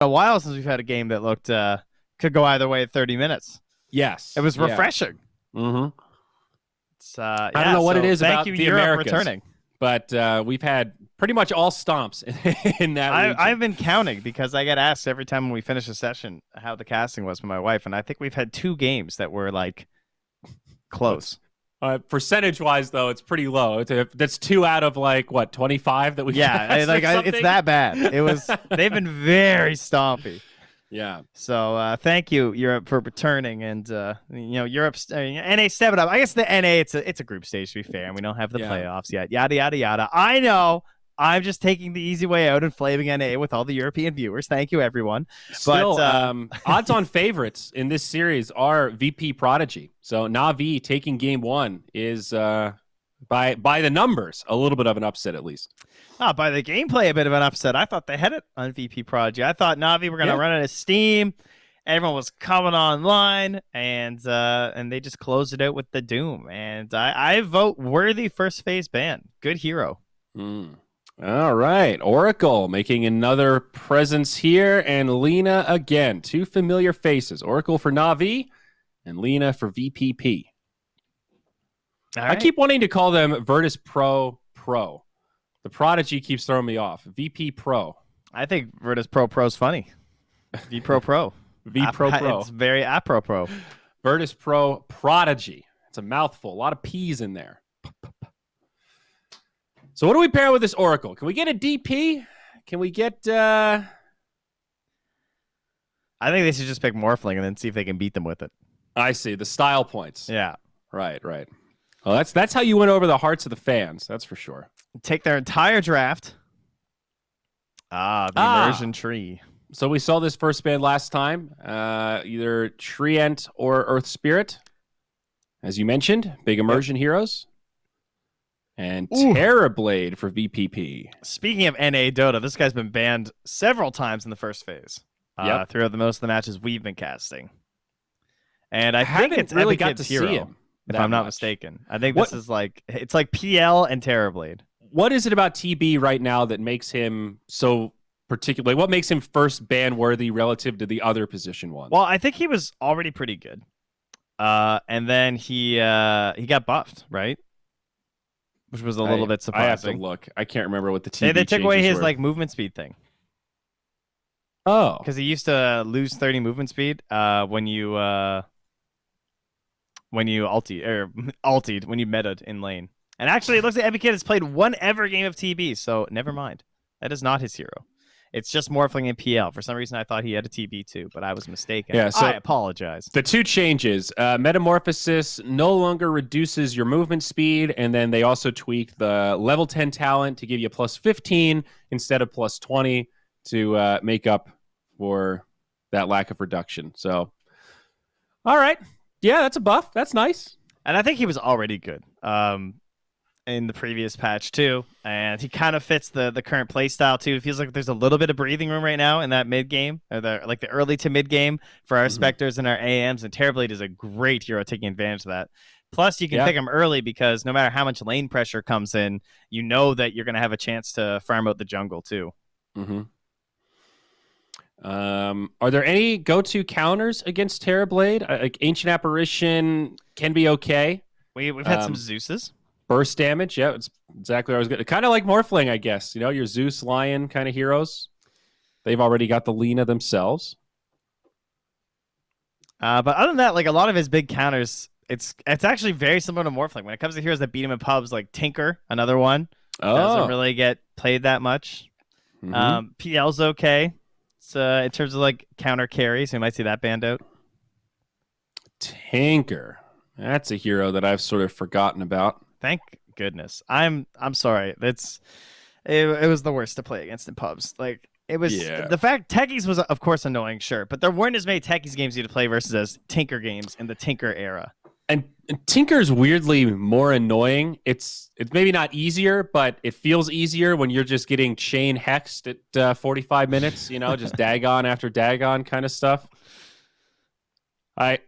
a while since we've had a game that looked could go either way at 30 minutes. Yes. It was refreshing. Mm-hmm. It's, I don't know what it is about the Americas, returning. But we've had pretty much all stomps in that region. I've been counting because I get asked every time when we finish a session how the casting was with my wife, and I think we've had 2 games that were like close. Percentage-wise, though, it's pretty low. That's 2 out of like what 25 that we. It's that bad. It was. They've been very stompy. Yeah. So thank you, Europe, for returning, and Europe's NA stepping up. I guess the NA it's a group stage, to be fair, and we don't have the playoffs yet. Yada yada yada. I know. I'm just taking the easy way out and flaming NA with all the European viewers. Thank you, everyone. Still, odds-on favorites in this series are VP.Prodigy. So Na'Vi taking game 1 is by the numbers a little bit of an upset, at least. By the gameplay, a bit of an upset. I thought they had it on VP.Prodigy. I thought Na'Vi were going to run out of steam. Everyone was coming online, and they just closed it out with the Doom. And I vote worthy first phase ban. Good hero. All right. Oracle making another presence here, and Lena again. 2 familiar faces. Oracle for Na'Vi and Lena for VPP. I keep wanting to call them Virtus.Pro. The Prodigy keeps throwing me off. VP Pro. I think Virtus.Pro's funny. V-Pro. V-Pro. It's very apropos. Virtus.Pro Prodigy. It's a mouthful. A lot of P's in there. So what do we pair with this Oracle? Can we get a DP? Can we get... I think they should just pick Morphling and then see if they can beat them with it. I see. The style points. Yeah. Right. Well, that's how you win over the hearts of the fans. That's for sure. Take their entire draft. The immersion tree. So we saw this first ban last time. Either Treant or Earth Spirit. As you mentioned, big immersion heroes. And Terrorblade for VPP. Speaking of NA Dota, this guy's been banned several times in the first phase. Throughout most of the matches we've been casting. And I think it's really Epic got Kid's to hero, see him. if I'm not mistaken. I think this is like PL and Terrorblade. What is it about TB right now that makes him so particular? What makes him first ban worthy relative to the other position ones? Well, I think he was already pretty good. And then he got buffed, right? Which was a little bit surprising. I have to look. I can't remember what the TB They took away his were. like movement speed thing. Oh, because he used to lose 30 movement speed when you ultied when you meta'd in lane. And actually, it looks like Epic Kid has played one ever game of TB, so never mind. That is not his hero. It's just Morphling and PL. For some reason, I thought he had a TB too, but I was mistaken. Yeah, so I apologize. The 2 changes. Metamorphosis no longer reduces your movement speed, and then they also tweaked the level 10 talent to give you plus 15 instead of plus 20 to make up for that lack of reduction. So, all right. Yeah, that's a buff. That's nice. And I think he was already good in the previous patch too. And he kind of fits the current play style too. It feels like there's a little bit of breathing room right now in that mid game, or the early to mid game for our Spectres and our AMs. And Terrorblade is a great hero taking advantage of that. Plus, you can pick him early because no matter how much lane pressure comes in, you know that you're going to have a chance to farm out the jungle too. Are there any go-to counters against Terrorblade? Like Ancient Apparition can be okay. We've had some Zeuses. Burst damage, yeah, it's exactly what I was going to... Kind of like Morphling, I guess. You know, your Zeus, Lion kind of heroes. They've already got the Lena themselves. But other than that, like a lot of his big counters, it's actually very similar to Morphling. When it comes to heroes that beat him in pubs, like Tinker, another one, doesn't really get played that much. PL's okay. In terms of like counter carries, we might see that banned out. Tinker, that's a hero that I've sort of forgotten about. Thank goodness. I'm sorry. It was the worst to play against in pubs. Like it was the fact Techies was of course annoying, sure, but there weren't as many Techies games you to play versus as Tinker games in the Tinker era. And Tinker's weirdly more annoying. It's maybe not easier, but it feels easier when you're just getting chain hexed at 45 minutes, you know, just Dagon after Dagon kind of stuff.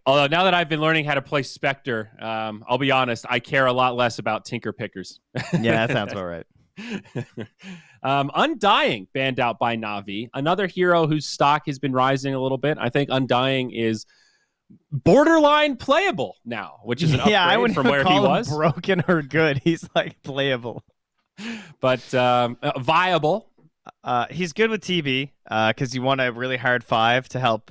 Although now that I've been learning how to play Spectre, I'll be honest, I care a lot less about Tinker pickers. Yeah, that sounds about right. Undying banned out by Na'Vi. Another hero whose stock has been rising a little bit. I think Undying is borderline playable now, which is an Yeah, I upgrade wouldn't from even where he call him was. broken or good. He's like playable. But viable. He's good with TB because you want a really hard 5 to help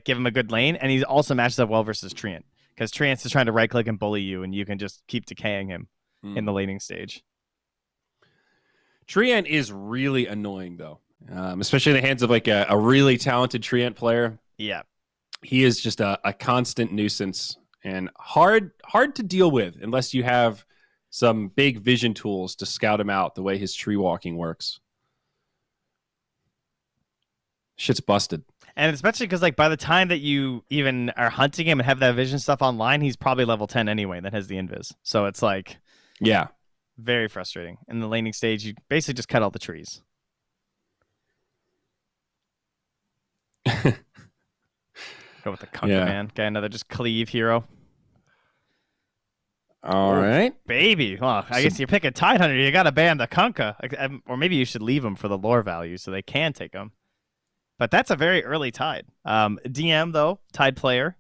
give him a good lane, and he also matches up well versus Treant because Treant is trying to right click and bully you, and you can just keep decaying him in the laning stage. Treant is really annoying though, especially in the hands of like a really talented Treant player. Yeah, he is just a constant nuisance and hard to deal with unless you have some big vision tools to scout him out the way his tree walking works. Shit's busted. And especially because like by the time that you even are hunting him and have that vision stuff online, he's probably level 10 anyway that has the invis. So it's like, yeah, very frustrating. In the laning stage, you basically just cut all the trees. Go with the Kunkka man. Guy, another just cleave hero. All right, baby. Well, I guess you pick a Tidehunter. You got to ban the Kunkka. Or maybe you should leave him for the lore value so they can take him. But that's a very early Tide. DM, though, Tide player.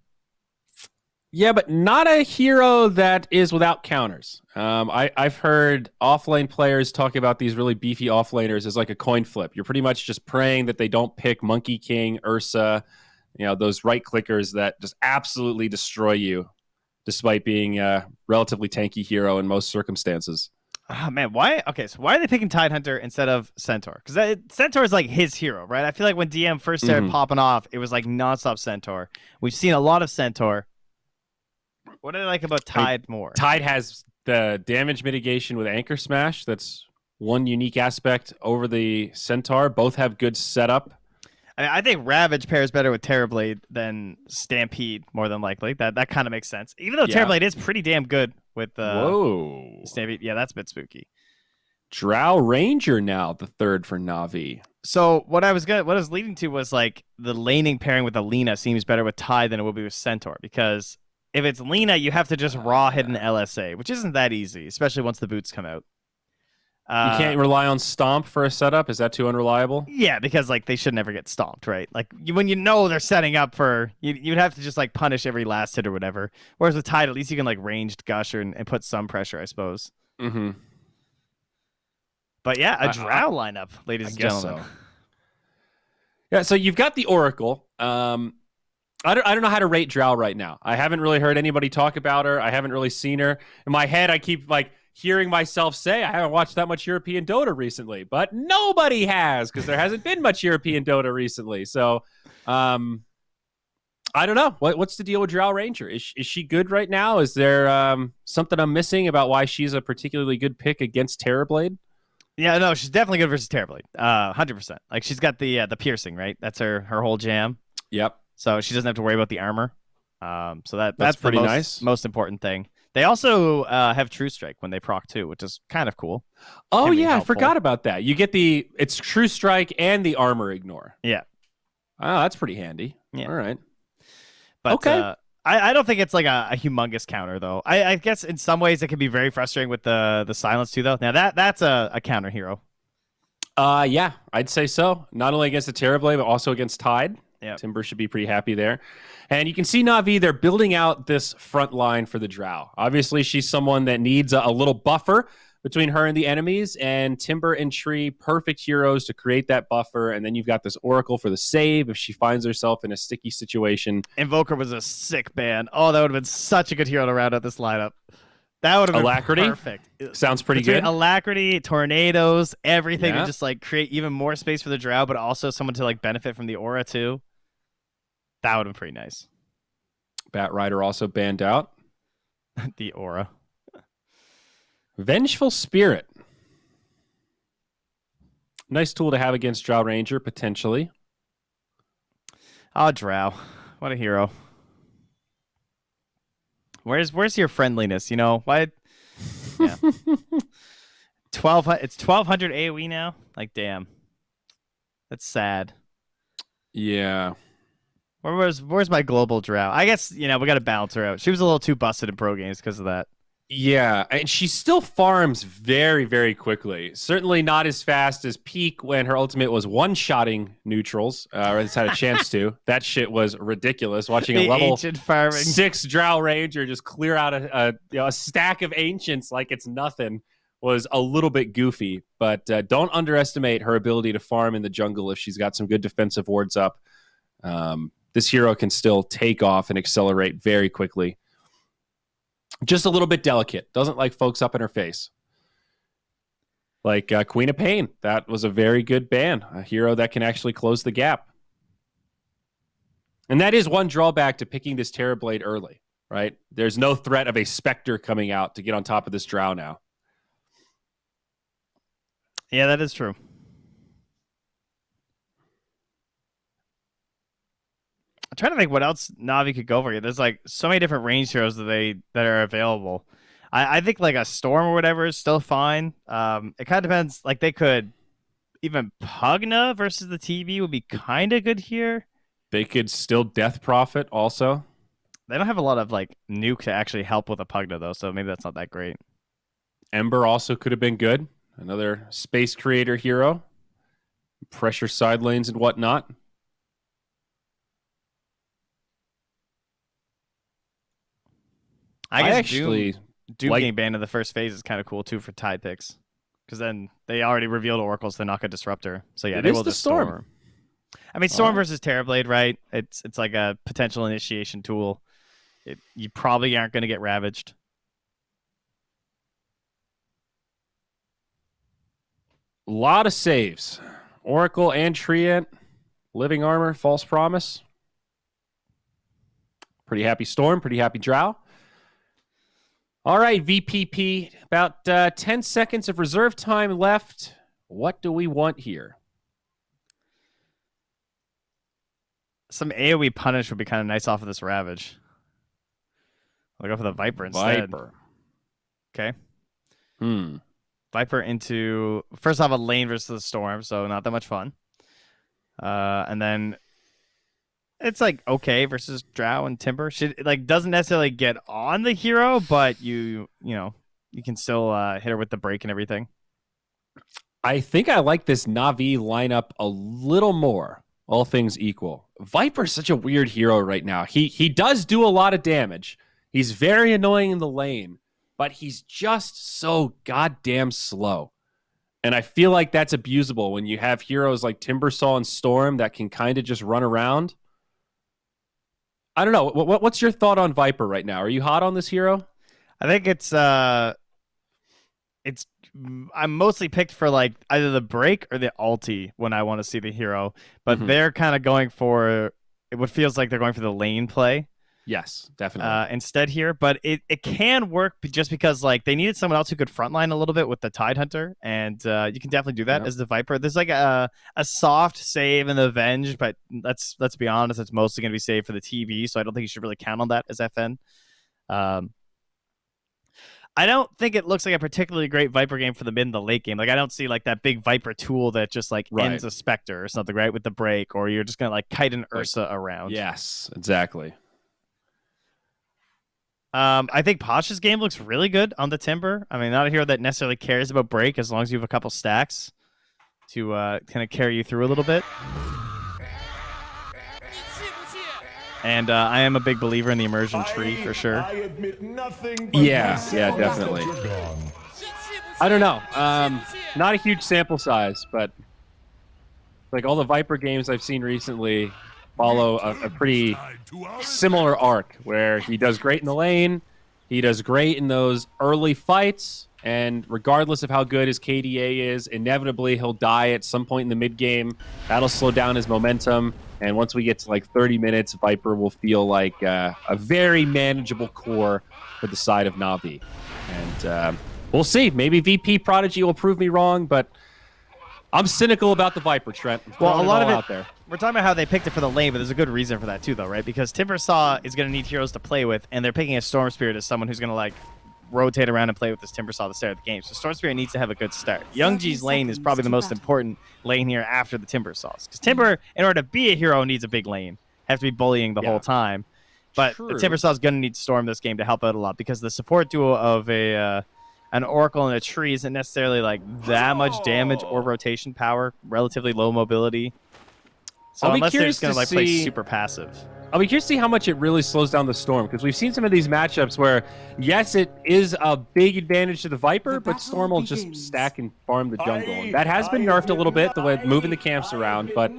Yeah, but not a hero that is without counters. I've heard offlane players talk about these really beefy offlaners as like a coin flip. You're pretty much just praying that they don't pick Monkey King, Ursa, those right clickers that just absolutely destroy you, despite being a relatively tanky hero in most circumstances. Oh, man, why? Okay, so why are they picking Tidehunter instead of Centaur? Because Centaur is like his hero, right? I feel like when DM first started popping off, it was like nonstop Centaur. We've seen a lot of Centaur. What do I like about Tide more? Tide has the damage mitigation with Anchor Smash. That's one unique aspect over the Centaur. Both have good setup. I think Ravage pairs better with Terrorblade than Stampede, more than likely. That kind of makes sense. Even though Terrorblade is pretty damn good with Stampede. Yeah, that's a bit spooky. Drow Ranger now, the third for Na'Vi. So what I was leading to was like the laning pairing with Alina seems better with Tide than it will be with Centaur, because if it's Lina, you have to just raw hit an LSA, which isn't that easy, especially once the boots come out. You can't rely on Stomp for a setup? Is that too unreliable? Yeah, because like they should never get stomped, right? Like when they're setting up for, you'd have to just like punish every last hit or whatever. Whereas with Tide, at least you can like ranged gush and put some pressure, I suppose. Mm-hmm. But yeah, a Drow lineup, ladies and gentlemen. So. Yeah, so you've got the Oracle. I don't know how to rate Drow right now. I haven't really heard anybody talk about her. I haven't really seen her. In my head, I keep like hearing myself say I haven't watched that much European Dota recently, but nobody has because there hasn't been much European Dota recently. So I don't know. What's the deal with Drow Ranger? Is she good right now? Is there something I'm missing about why she's a particularly good pick against Terrorblade? Yeah, no, she's definitely good versus Terrorblade. 100%. Like she's got the piercing, right? That's her whole jam. Yep. So she doesn't have to worry about the armor. So that's pretty the most important thing. They also have True Strike when they proc too, which is kind of cool. Oh yeah, I forgot about that. You get it's True Strike and the armor ignore. Yeah. Oh, that's pretty handy. Yeah. All right. But okay. I don't think it's like a humongous counter though. I guess in some ways it can be very frustrating with the silence too though. Now that's a counter hero. Yeah, I'd say so. Not only against the Terrorblade, but also against Tide. Yeah. Timber should be pretty happy there. And you can see Na'Vi, they're building out this front line for the Drow. Obviously, she's someone that needs a little buffer between her and the enemies, and Timber and Tree, perfect heroes to create that buffer. And then you've got this Oracle for the save if she finds herself in a sticky situation. Invoker was a sick ban. Oh, that would have been such a good hero to round out this lineup. That would have been Alacrity? Perfect. Sounds pretty Between good. Alacrity, tornadoes, everything to just like create even more space for the Drow, but also someone to like benefit from the aura too. That would have been pretty nice. Bat Rider also banned out. The aura. Vengeful Spirit. Nice tool to have against Drow Ranger, potentially. Oh, Drow. What a hero. Where's your friendliness? Why? Yeah. it's 1200 AoE now. Like, damn. That's sad. Yeah. Where's my global Drow? I guess we got to balance her out. She was a little too busted in pro games because of that. Yeah, and she still farms very, very quickly. Certainly not as fast as Peak when her ultimate was one-shotting neutrals, or has had a chance to. That shit was ridiculous. Watching a The level ancient farming. 6 Drow Ranger just clear out a stack of ancients like it's nothing was a little bit goofy. But don't underestimate her ability to farm in the jungle if she's got some good defensive wards up. This hero can still take off and accelerate very quickly. Just a little bit delicate. Doesn't like folks up in her face. Like Queen of Pain. That was a very good ban. A hero that can actually close the gap. And that is one drawback to picking this Terrorblade early, right? There's no threat of a Spectre coming out to get on top of this Drow now. Yeah, that is true. I'm trying to think what else Na'Vi could go for here. There's like so many different range heroes that are available. I think like a Storm or whatever is still fine. It kind of depends. Like they could even Pugna versus the TV would be kind of good here. They could still Death Prophet also. They don't have a lot of like nuke to actually help with a Pugna though, so maybe that's not that great. Ember also could have been good. Another space creator hero. Pressure side lanes and whatnot. I guess actually Doom getting banned in the first phase is kind of cool too for tide picks, because then they already revealed Oracle, so they're not going to disrupt her. So yeah, they will just Storm her. I mean, Storm versus Terrorblade, right? It's like a potential initiation tool. You probably aren't going to get ravaged. A lot of saves. Oracle and Treant, Living Armor, False Promise. Pretty happy Storm, pretty happy Drow. All right, VPP, about 10 seconds of reserve time left. What do we want here? Some AoE punish would be kind of nice off of this Ravage. I'll go for the Viper instead. Viper. Okay. Viper into, first off, a lane versus the Storm, so not that much fun. And then it's like okay versus Drow and Timber. She like doesn't necessarily get on the hero, but you can still hit her with the break and everything. I think I like this Na'Vi lineup a little more, all things equal. Viper's such a weird hero right now. He does do a lot of damage. He's very annoying in the lane, but he's just so goddamn slow. And I feel like that's abusable when you have heroes like Timbersaw and Storm that can kind of just run around. I don't know. What's your thought on Viper right now? Are you hot on this hero? I think I'm mostly picked for like either the break or the ulti when I want to see the hero, but they're kind of going for what feels like they're going for the lane play. Yes, definitely. Instead here, but it can work just because like they needed someone else who could frontline a little bit with the Tide Hunter, and you can definitely do that as the Viper. There's like a soft save and the Avenge, but let's be honest, it's mostly going to be saved for the TV, so I don't think you should really count on that as FN. I don't think it looks like a particularly great Viper game for the mid and the late game. Like I don't see like that big Viper tool that just like ends a Spectre or something, right? With the break, or you're just gonna like kite an Ursa around. Yes, exactly. I think Posh's game looks really good on the Timber. I mean, not a hero that necessarily cares about break as long as you have a couple stacks to kind of carry you through a little bit. And I am a big believer in the immersion tree for sure. Yeah, definitely. I don't know. Not a huge sample size, but like all the Viper games I've seen recently follow a pretty similar arc where he does great in the lane, he does great in those early fights, and regardless of how good his KDA is, inevitably he'll die at some point in the mid game. That'll slow down his momentum, and once we get to like 30 minutes, Viper will feel like a very manageable core for the side of Na'Vi. And we'll see. Maybe VP.Prodigy will prove me wrong, but I'm cynical about the Viper, Trent. Well, a lot of it out there. We're talking about how they picked it for the lane, but there's a good reason for that too, though, right? Because Timbersaw is going to need heroes to play with, and they're picking a Storm Spirit as someone who's going to like rotate around and play with this Timbersaw at the start of the game. So Storm Spirit needs to have a good start. Youngji's lane is probably the most important lane here after the Timbersaws. Because Timber, in order to be a hero, needs a big lane. Has to be bullying the whole time. But True. Timbersaw is going to need Storm this game to help out a lot because the support duo of an Oracle and a tree isn't necessarily like that much damage or rotation power, relatively low mobility. So unless they're just going to like play super passive. I'll be curious to see how much it really slows down the Storm, because we've seen some of these matchups where, yes, it is a big advantage to the Viper, but Storm will just stack and farm the jungle. And that has been nerfed a little bit, the way moving the camps around, but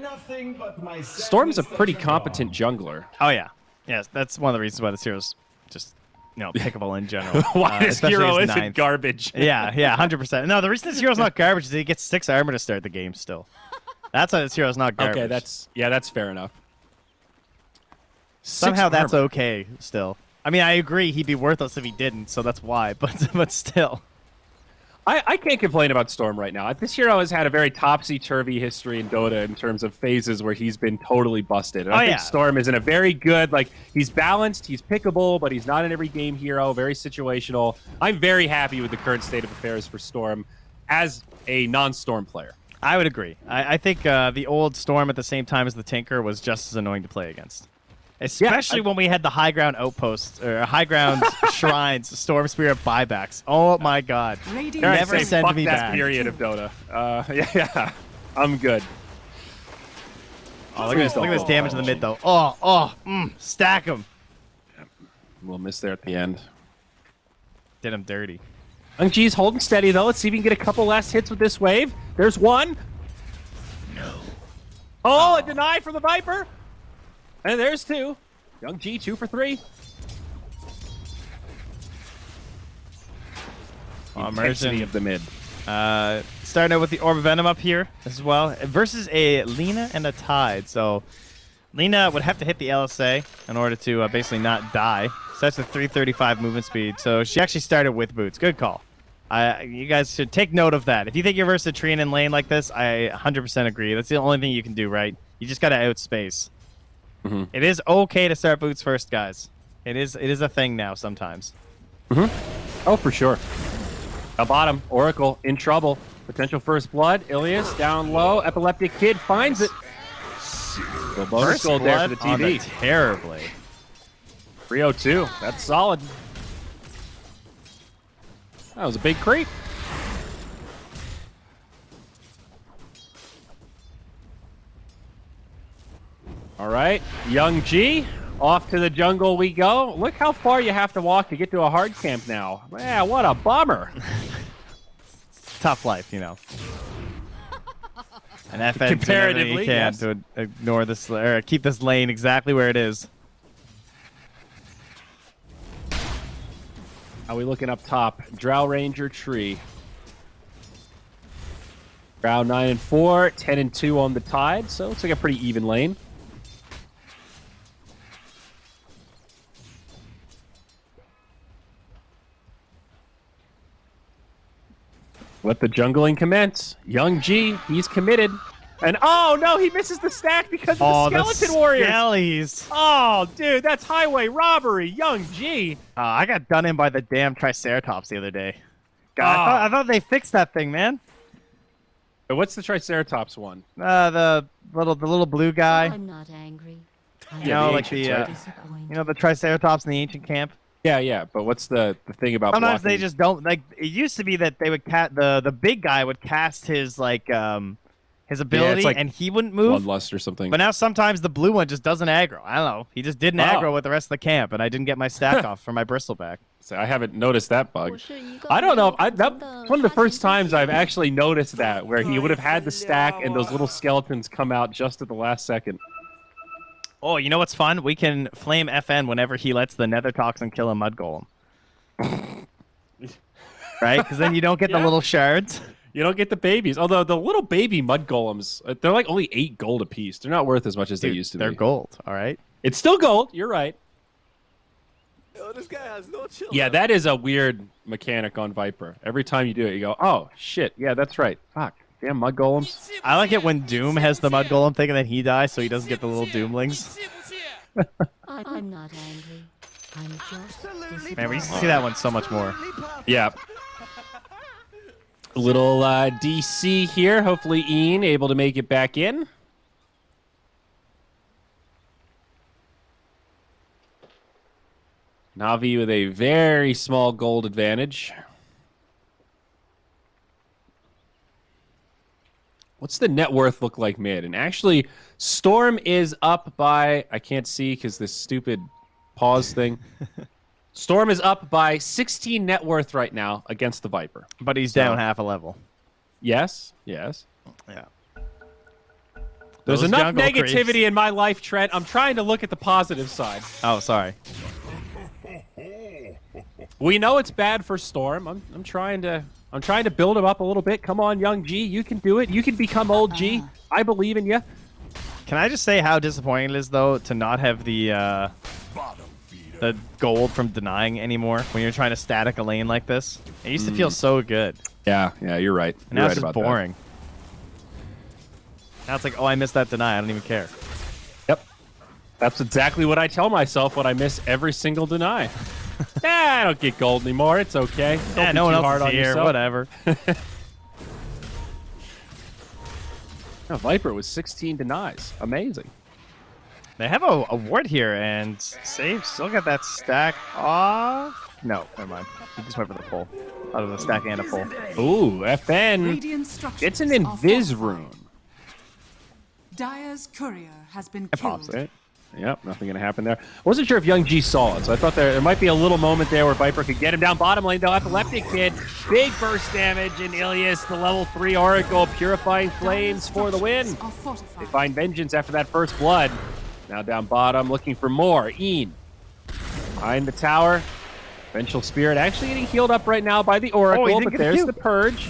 Storm's a pretty competent jungler. Oh, yeah. Yes, that's one of the reasons why this hero's just, pickable in general. Why this hero isn't garbage. Yeah, 100%. No, the reason this hero's not garbage is he gets 6 armor to start the game still. That's why this hero's not garbage. Okay, that's fair enough. Somehow that's okay still. I mean, I agree he'd be worthless if he didn't, so that's why, but still. I can't complain about Storm right now. This hero has had a very topsy-turvy history in Dota in terms of phases where he's been totally busted. And I think Storm is in a very good, he's balanced, he's pickable, but he's not an every-game hero, very situational. I'm very happy with the current state of affairs for Storm as a non-Storm player. I would agree. I think the old Storm at the same time as the Tinker was just as annoying to play against. Especially when we had the high ground outposts, or high ground shrines, Storm Spirit buybacks. Oh my god. Never send me back. Period of Dota. Yeah. I'm good. Oh, look at this damage in the mid, though. Stack him. We'll miss there at the end. Did him dirty. G's holding steady, though. Let's see if we can get a couple last hits with this wave. There's one. No. Oh, a deny from the Viper. And there's 2. Young G, 2 for 3. Intensity of the mid. Starting out with the Orb of Venom up here as well. Versus a Lina and a Tide. So Lina would have to hit the LSA in order to basically not die. So that's a 335 movement speed. So she actually started with boots. Good call. You guys should take note of that. If you think you're versus a Treant in lane like this, I 100% agree. That's the only thing you can do, right? You just got to outspace. Mm-hmm. It is okay to start boots first, guys. It is a thing now sometimes. Mm-hmm. Oh, for sure. At bottom, Oracle in trouble. Potential first blood. Ilias down low. Epileptic Kid finds it. So bonus gold there for the TV. Terribly. 302. That's solid. That was a big creep. All right, Young G, off to the jungle we go. Look how far you have to walk to get to a hard camp now. Man, what a bummer. Tough life, And FN comparatively can to ignore this or keep this lane exactly where it is. How are we looking up top? Drow Ranger tree. Drow 9 and 4, 10 and 2 on the Tide, so looks like a pretty even lane. Let the jungling commence. Young G, he's committed. And oh no, he misses the stack because of the skeleton warriors. Skellies. Oh, dude, that's highway robbery. Young G. I got done in by the damn Triceratops the other day. God, I thought they fixed that thing, man. What's the Triceratops one? The little blue guy. I'm not angry. The Triceratops in the ancient camp. Yeah, but what's the thing about sometimes blocking? They just don't it used to be that they would the big guy would cast his his ability and he wouldn't move. Bloodlust or something. But now sometimes the blue one just doesn't aggro. I don't know. He just didn't aggro with the rest of the camp, and I didn't get my stack off for my bristleback. So I haven't noticed that bug. I don't know. That's one of the first times I've actually noticed that, where he would have had the stack and those little skeletons come out just at the last second. Oh, you know what's fun? We can flame FN whenever he lets the nether toxin kill a mud golem. Right? Because then you don't get the little shards. You don't get the babies. Although the little baby mud golems, they're like only 8 gold apiece. They're not worth as much as they used to be. They're gold, all right? It's still gold. You're right. Yo, this guy has no chill. Yeah, that is a weird mechanic on Viper. Every time you do it, you go, oh, shit. Yeah, that's right. Fuck. Damn mud golems. I like it when Doom has the mud golem thing and then he dies so he doesn't get the little Doomlings. I'm not angry. I'm just disappointed. Man, we used to see that one so much more. Yeah. A little DC here. Hopefully Ian able to make it back in. Na'Vi with a very small gold advantage. What's the net worth look like mid? And actually, Storm is up by... I can't see because this stupid pause thing. Storm is up by 16 net worth right now against the Viper. But he's down half a level. Yes, yes. Yeah. There's Those enough jungle negativity creeps. in my life, Trent. I'm trying to look at the positive side. Oh, sorry. We know it's bad for Storm. I'm trying to build him up a little bit. Come on, young G. You can do it. You can become old G. I believe in you. Can I just say how disappointing it is, though, to not have the gold from denying anymore when you're trying to static a lane like this? It used to feel so good. Yeah, you're right. And now it's just boring. Now it's like, oh, I missed that deny. I don't even care. Yep. That's exactly what I tell myself when I miss every single deny. I don't get gold anymore. It's okay. Don't Yeah, be no one too else hard is on here. yourself. Whatever. Viper with 16 denies. Amazing. They have a ward here, and Save still got that stack off. No, never mind. He just went for the pull. Out of the stack and a pull. Ooh, FN. It's an invis room. Dire's courier has been It pops killed. it. Yep, nothing going to happen there. Wasn't sure if Young G saw it, so I thought there might be a little moment there where Viper could get him down bottom lane, though. Epileptic Kid, big burst damage, and Ilias, the level 3 Oracle, Purifying Flames for the win. They find vengeance after that first blood. Now down bottom, looking for more. Ian, behind the tower. Vengeful Spirit actually getting healed up right now by the Oracle, but there's the Purge.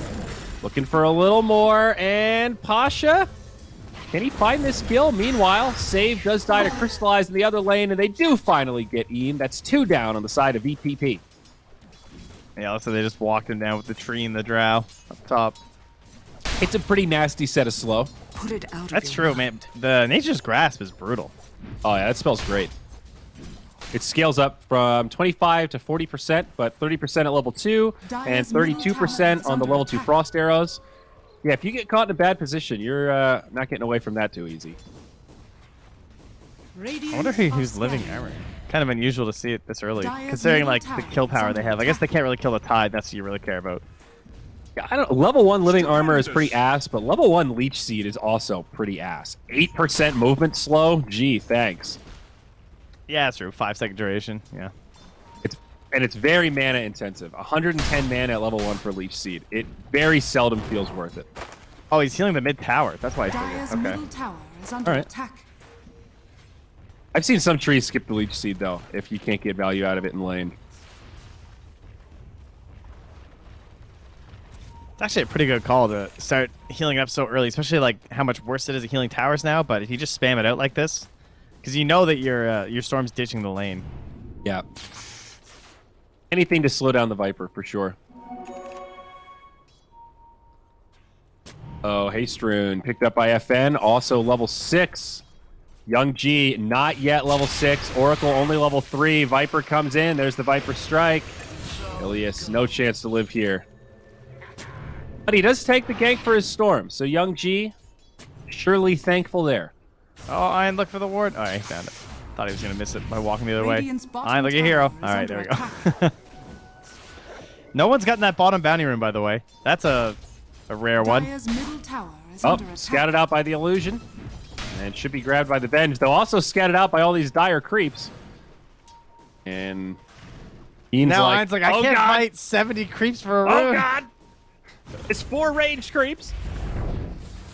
Looking for a little more, and Pasha. Can he find this kill? Meanwhile, Save does die to Crystallize in the other lane, and they do finally get Ian. That's 2 down on the side of VPP. Yeah, looks like they just walked him down with the tree and the drow up top. It's a pretty nasty set of slow. Put it out. That's true, man. The Nature's Grasp is brutal. Oh, yeah, that spell's great. It scales up from 25 to 40%, but 30% at level 2 and 32% on the level 2 Frost Arrows. Yeah, if you get caught in a bad position, you're not getting away from that too easy. I wonder who's living armor. Kind of unusual to see it this early, considering like the kill power they have. I guess they can't really kill the Tide. That's what you really care about. Yeah, I don't. Level 1 living armor is pretty ass, but level 1 leech seed is also pretty ass. 8% movement slow. Gee, thanks. Yeah, that's true. 5-second duration. Yeah. It's very mana intensive. 110 mana at level 1 for leech seed. It very seldom feels worth it. Oh, he's healing the mid tower. That's why he's okay. Middle tower is under attack. I've seen some trees skip the leech seed though, if you can't get value out of it in lane. It's actually a pretty good call to start healing up so early, especially like how much worse it is at healing towers now. But if you just spam it out like this, because you know that your Storm's ditching the lane. Yeah. Anything to slow down the Viper, for sure. Oh, Haste Rune picked up by FN, also level 6. Young G, not yet level 6. Oracle, only level 3. Viper comes in. There's the Viper Strike. Ilias, no chance to live here. But he does take the gank for his Storm, so Young G, surely thankful there. Oh, Ian, look for the ward. All right, he found it. Thought he was going to miss it by walking the other way. Ian, look at hero. All right, there we go. No one's gotten that bottom bounty room, by the way. That's a rare one. Oh, scouted out by the illusion. And should be grabbed by the Venge, though also scouted out by all these dire creeps. And Ian's now like, Ian's like, I can't fight 70 creeps for a room. Oh, God! It's 4 ranged creeps.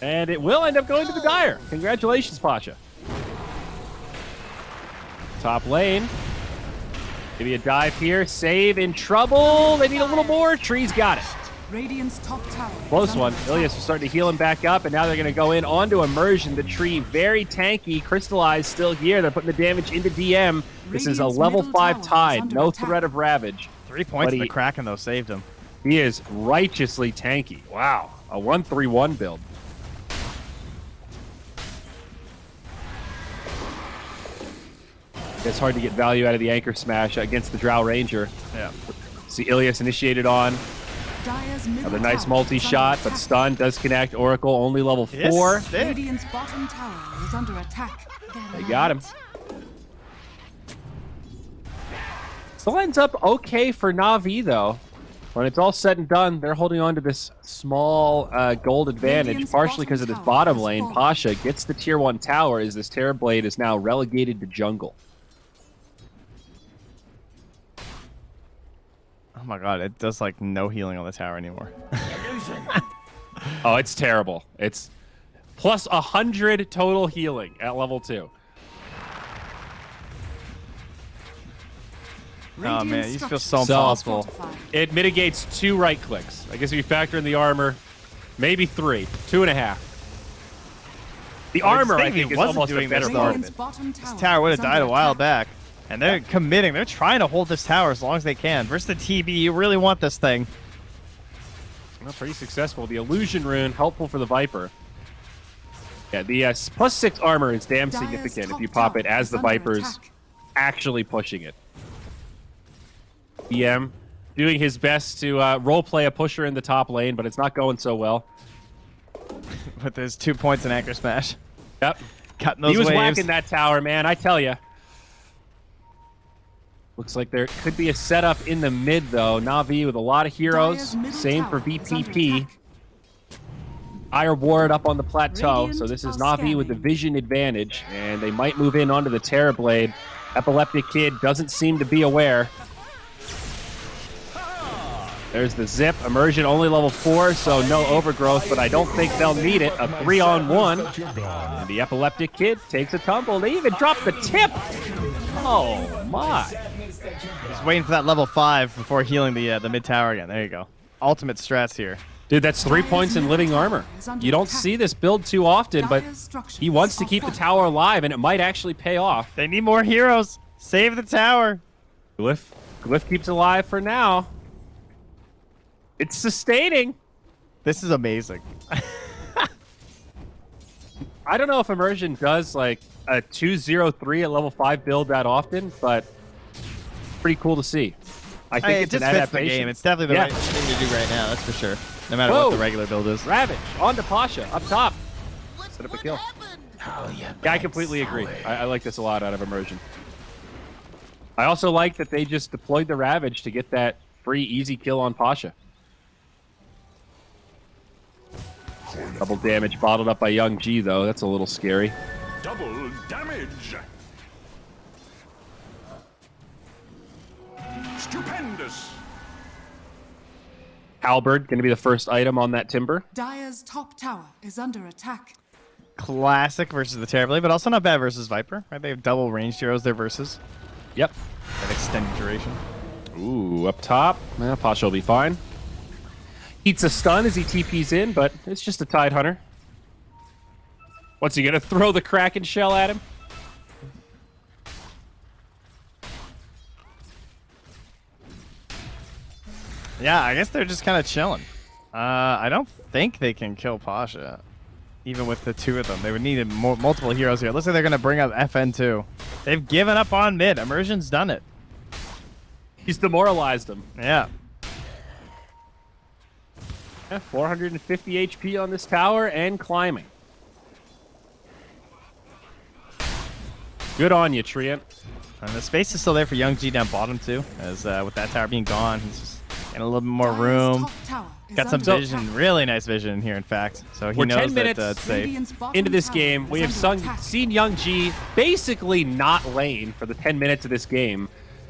And it will end up going to the Dire. Congratulations, Pasha. Top lane. Maybe a dive here. Save in trouble. They need a little more. Tree's got it. Radiant's top tower. Close one. Ilias was starting to heal him back up, and now they're going to go in onto Immersion. The tree, very tanky. Crystallized still here. They're putting the damage into DM. This is a level 5 Tide. No threat of Ravage. 3 points for the Kraken, though, saved him. He is righteously tanky. Wow. A 1-3-1 build. It's hard to get value out of the Anchor Smash against the Drow Ranger. Yeah. See Ilias initiated on. Another nice multi-shot, but stun does connect. Oracle only level 4. Radiant's bottom tower is under attack. They got him. Still ends up okay for Na'Vi, though. When it's all said and done, they're holding on to this small gold advantage, Radiant's partially because of this bottom bottom tower is lane. falling. Pasha gets the tier 1 tower as this Terrorblade is now relegated to jungle. Oh my god, it does like no healing on the tower anymore. Oh, it's terrible. It's plus 100 total healing at level 2. Oh man, you feel so So- impossible. Fortified. It mitigates 2 right clicks. I guess if you factor in the armor, maybe 3, 2.5. The armor, I saying he think, is wasn't almost a doing better this, part though. of Radiant's it. bottom This tower, tower would have is died a under while attack. back. And they're committing. They're trying to hold this tower as long as they can. Versus the TB, you really want this thing. Well, pretty successful. The illusion rune, helpful for the Viper. Yeah, the +6 armor is damn Dire's significant if top you pop tower it as is the under Viper's attack. actually pushing it. BM doing his best to roleplay a pusher in the top lane, but it's not going so well. But there's 2 points in Anchor Smash. Yep. Cutting those He was waves. whacking that tower, man, I tell you. Looks like there could be a setup in the mid, though. Na'Vi with a lot of heroes. Dire's middle Same for tower is under VP.P. attack. Iron Ward up on the plateau, Radiant so this is are Na'Vi with the scanning. vision advantage, and they might move in onto the Terrorblade. Epileptic Kid doesn't seem to be aware. There's the zip. Immersion only level 4, so no overgrowth, but I don't think they'll need it. A 3-on-1. And the Epileptic Kid takes a tumble. They even drop the tip. Oh, my. Just waiting for that level 5 before healing the mid tower again. There you go. Ultimate strats here. Dude, that's 3 points in living armor. You don't see this build too often, but Dire's structures he wants to are keep the fortified. tower alive, and it might actually pay off. They need more heroes. Save the tower. Glyph keeps alive for now. It's sustaining. This is amazing. I don't know if Immersion does like a 2-0-3 at level 5 build that often, but pretty cool to see. I think It it's an just fits the adaptation. game. It's definitely the Yeah. right thing to do right now. That's for sure. No matter Whoa. what the regular build is. Ravage on to Pasha up top. Set up a kill. Yeah, I completely agree. I like this a lot out of Immersion. I also like that they just deployed the Ravage to get that free easy kill on Pasha. Double damage bottled up by Young G, though. That's a little scary. Double damage. Stupendous. Halberd going to be the first item on that timber. Dire's top tower is under attack. Classic versus the Terrorblade, but also not bad versus Viper. Right? They have double ranged heroes there versus Yep. that extended duration. Ooh, up top. Well, Pasha will be fine. Eats a stun as he TPs in, but it's just a Tide Hunter. What's he going to throw the Kraken shell at him? Yeah, I guess they're just kind of chilling. I don't think they can kill Pasha, even with the 2 of them. They would need multiple heroes here. Looks like they're going to bring up FN too. They've given up on mid. Immersion's done it. He's demoralized him. Yeah. Yeah, 450 HP on this tower and climbing. Good on you, Treant. And the space is still there for Young G down bottom too, as with that tower being gone, he's just getting a little bit more Dire's room. top tower is Got some under vision, attack. really nice vision in here, in fact. So he We're knows 10 minutes that it's safe. Radiant's bottom Into this tower game, is we have under attack. seen Young G basically not lane for the 10 minutes of this game.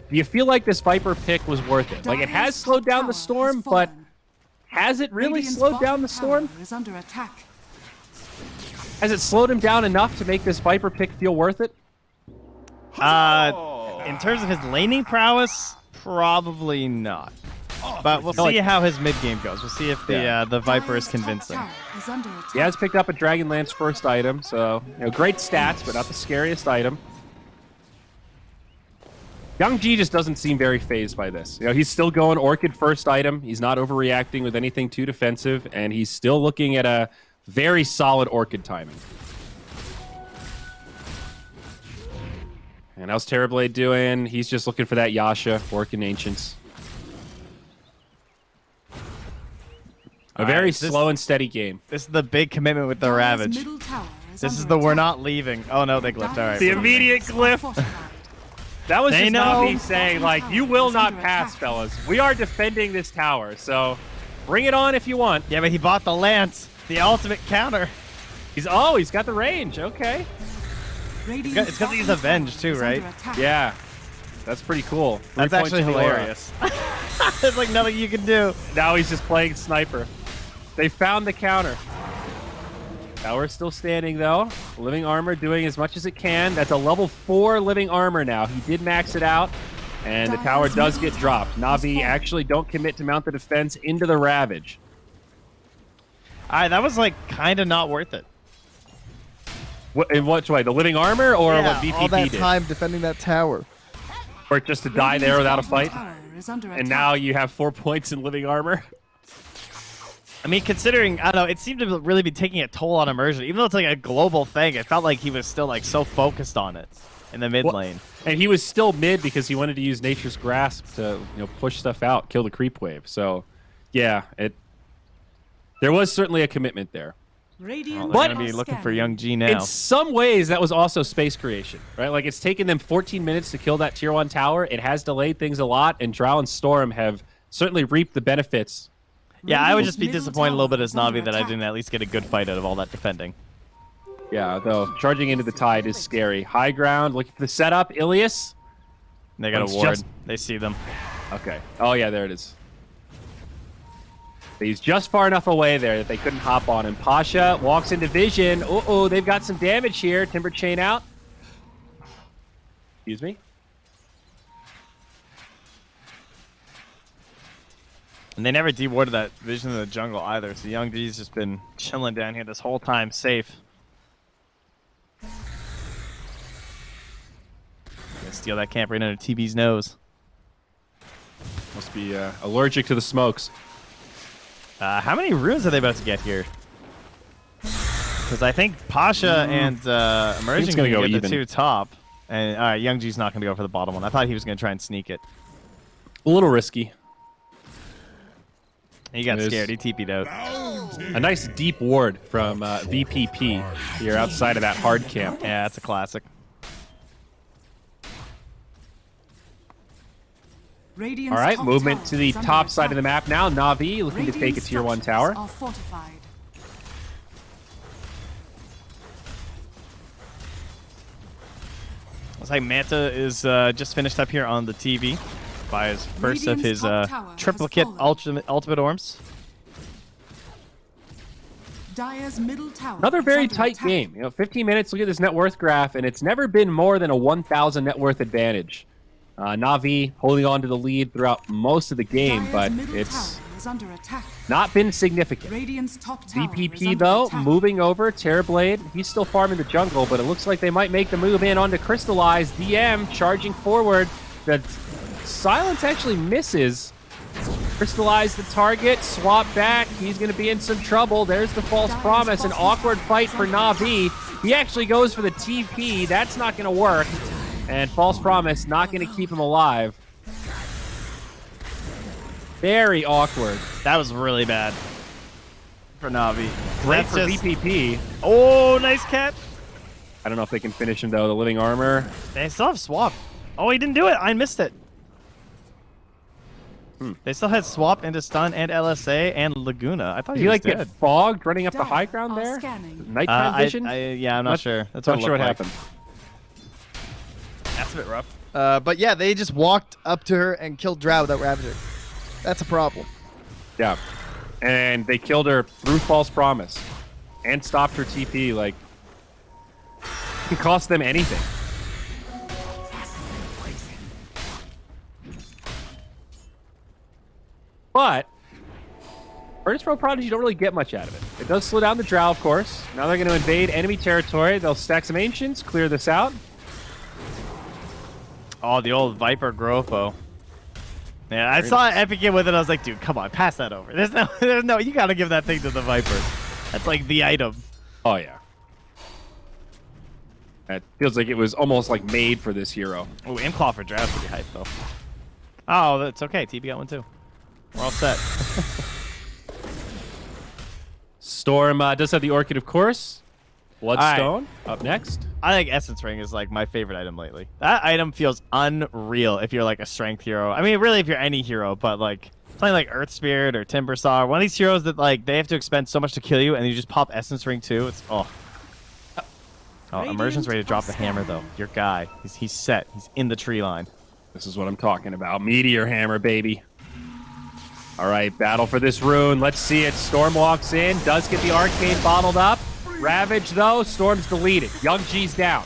Do you feel like this Viper pick was worth it? Like, it has Dire's slowed top down tower the storm, has but fallen. has it really Radiant's slowed bottom down the storm? tower is under attack. Has it slowed him down enough to make this Viper pick feel worth it? In terms of his laning prowess, probably not. But we'll see how his mid game goes. We'll see if the Viper is Dire's top convincing. tower is under attack. He has picked up a Dragonlance first item, so great stats, but not the scariest item. Young G just doesn't seem very phased by this. He's still going Orchid first item. He's not overreacting with anything too defensive, and he's still looking at a very solid Orchid timing. And how's Terrorblade doing? He's just looking for that Yasha, working Ancients. A very this- slow and steady game. This is the big commitment with the Dire's Ravage. middle tower is This is under the we're attack. not leaving. Oh no, they glyphed. All right. Dire's we're leaving. structures are fortified. That was They just know. Navi saying, like, you will not pass, fellas. We are defending this tower, so bring it on if you want. Yeah, but he bought the lance, the ultimate counter. He's got the range. Okay. Radiant's It's because he's bottom avenged tower too, is right? under attack. Yeah. That's pretty cool. 3 That's points actually to the aura. hilarious. There's like nothing you can do. Now he's just playing sniper. They found the counter. Tower still standing, though. Living armor doing as much as it can. That's a level 4 living armor now. He did max it out, and the tower does get dropped. Navi actually don't commit to mount the defense into the Ravage. All right, that was like kind of not worth it. In what way? The living armor or what Yeah, all VPP that did? time defending that tower. Or just to die there without a fight? Tower is under And attack. now you have 4 points in living armor? I mean, considering, I don't know, it seemed to really be taking a toll on immersion. Even though it's like a global thing, it felt like he was still like so focused on it in the mid lane. And he was still mid because he wanted to use Nature's Grasp to push stuff out, kill the creep wave. So, yeah, there was certainly a commitment there. Radiant They're But- going to be looking for scanning. young G now. In some ways, that was also space creation, right? Like, it's taken them 14 minutes to kill that tier 1 tower. It has delayed things a lot, and Drow and Storm have certainly reaped the benefits. Yeah, I would Radiant's just be middle disappointed a little bit tower as is under Navi that I attack. didn't at least get a good fight out of all that defending. Yeah, though, charging into the tide is scary. High ground, looking for the setup. Ilias. They got a It's ward. just- They see them. Okay. Oh, yeah, there it is. He's just far enough away there that they couldn't hop on him. Pasha walks into vision. Uh-oh, they've got some damage here. Timber chain out. Excuse me. And they never dewarded that vision in the jungle either, so Young G's just been chilling down here this whole time, safe. Gonna steal that camp right under TB's nose. Must be allergic to the smokes. How many runes are they about to get here? Because I think Pasha and Emerging gonna can go get the even. 2 top. And all right, Young G's not going to go for the bottom one. I thought he was going to try and sneak it. A little risky. He got It is. scared. He TP'd out. A nice deep ward from VPP here outside of that hard camp. Yeah, that's a classic. Radiant's All right, top movement tower to the is under top side of the attack. map now. Navi looking to take a Radiant tier 1 structures tower. are fortified. Looks like Manta is just finished up here on the TV by his first of Radiant's his top tower has triplicate fallen. ultimate orms. Dire's middle tower Another is very under tight attack. game. 15 minutes. Look at this net worth graph, and it's never been more than a 1,000 net worth advantage. Navi holding on to the lead throughout most of the game, Dire's but middle it's tower is under attack. not been significant. Radiant's top tower is VPP, under though, attack. moving over. Terrorblade, he's still farming the jungle, but it looks like they might make the move in onto Crystallize. DM charging forward. The silence actually misses. Crystallize the target, swap back. He's going to be in some trouble. There's the false promise. An awkward fight for Navi. He actually goes for the TP. That's not going to work. And false promise not going to keep him alive. Very awkward. That was really bad for Navi. Great That's for just- VPP. Oh, nice catch. I don't know if they can finish him, though. The living armor. They still have swap. Oh, he didn't do it. I missed it. They still had swap into stun and LSA and Laguna. I thought Did he he was like dead. get fogged running up the Dire high ground are there? scanning. Nighttime vision? Yeah, I'm not sure. That's what Not it sure what looked like. happened. That's a bit rough. But yeah, they just walked up to her and killed Drow without ravaging. That's a problem. Yeah. And they killed her through false promise and stopped her TP. Like, it can cost them anything. But VP.Prodigy don't really get much out of it. It does slow down the Drow, of course. Now they're going to invade enemy territory. They'll stack some Ancients, clear this out. Oh, the old Viper Grofo. Yeah, I saw Epic get with it. I was like, dude, come on, pass that over. There's no, you got to give that thing to the Viper. That's like the item. Oh, yeah. That feels like it was almost like made for this hero. Oh, Imclaw for Drow's pretty hype, though. Oh, that's okay. TB got one, too. We're all set. Storm does have the Orchid, of course. Bloodstone up next. I think Essence Ring is like my favorite item lately. That item feels unreal if you're like a strength hero. I mean, really, if you're any hero, but like playing like Earth Spirit or Timber Saw, one of these heroes that like they have to expend so much to kill you, and you just pop Essence Ring too. It's oh, Immersion's ready to drop the hammer though. Your guy, he's set. He's in the tree line. This is what I'm talking about. Meteor Hammer, baby. All right, battle for this rune. Let's see it. Storm walks in, does get the arcane bottled up. Ravage, though, Storm's deleted. Young G's down.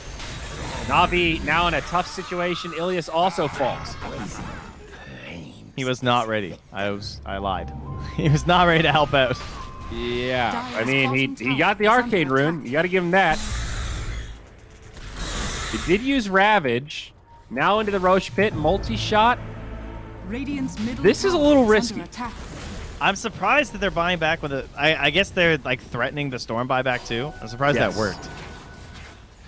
Na'Vi now in a tough situation. Ilias also falls. He was not ready. I lied. He was not ready to help out. Yeah, I mean, he got the arcane rune. You got to give him that. He did use Ravage. Now into the Roche pit, multi-shot. This is a little risky. I'm surprised that they're buying back with it. I guess they're like threatening the Storm buyback too. I'm surprised that worked.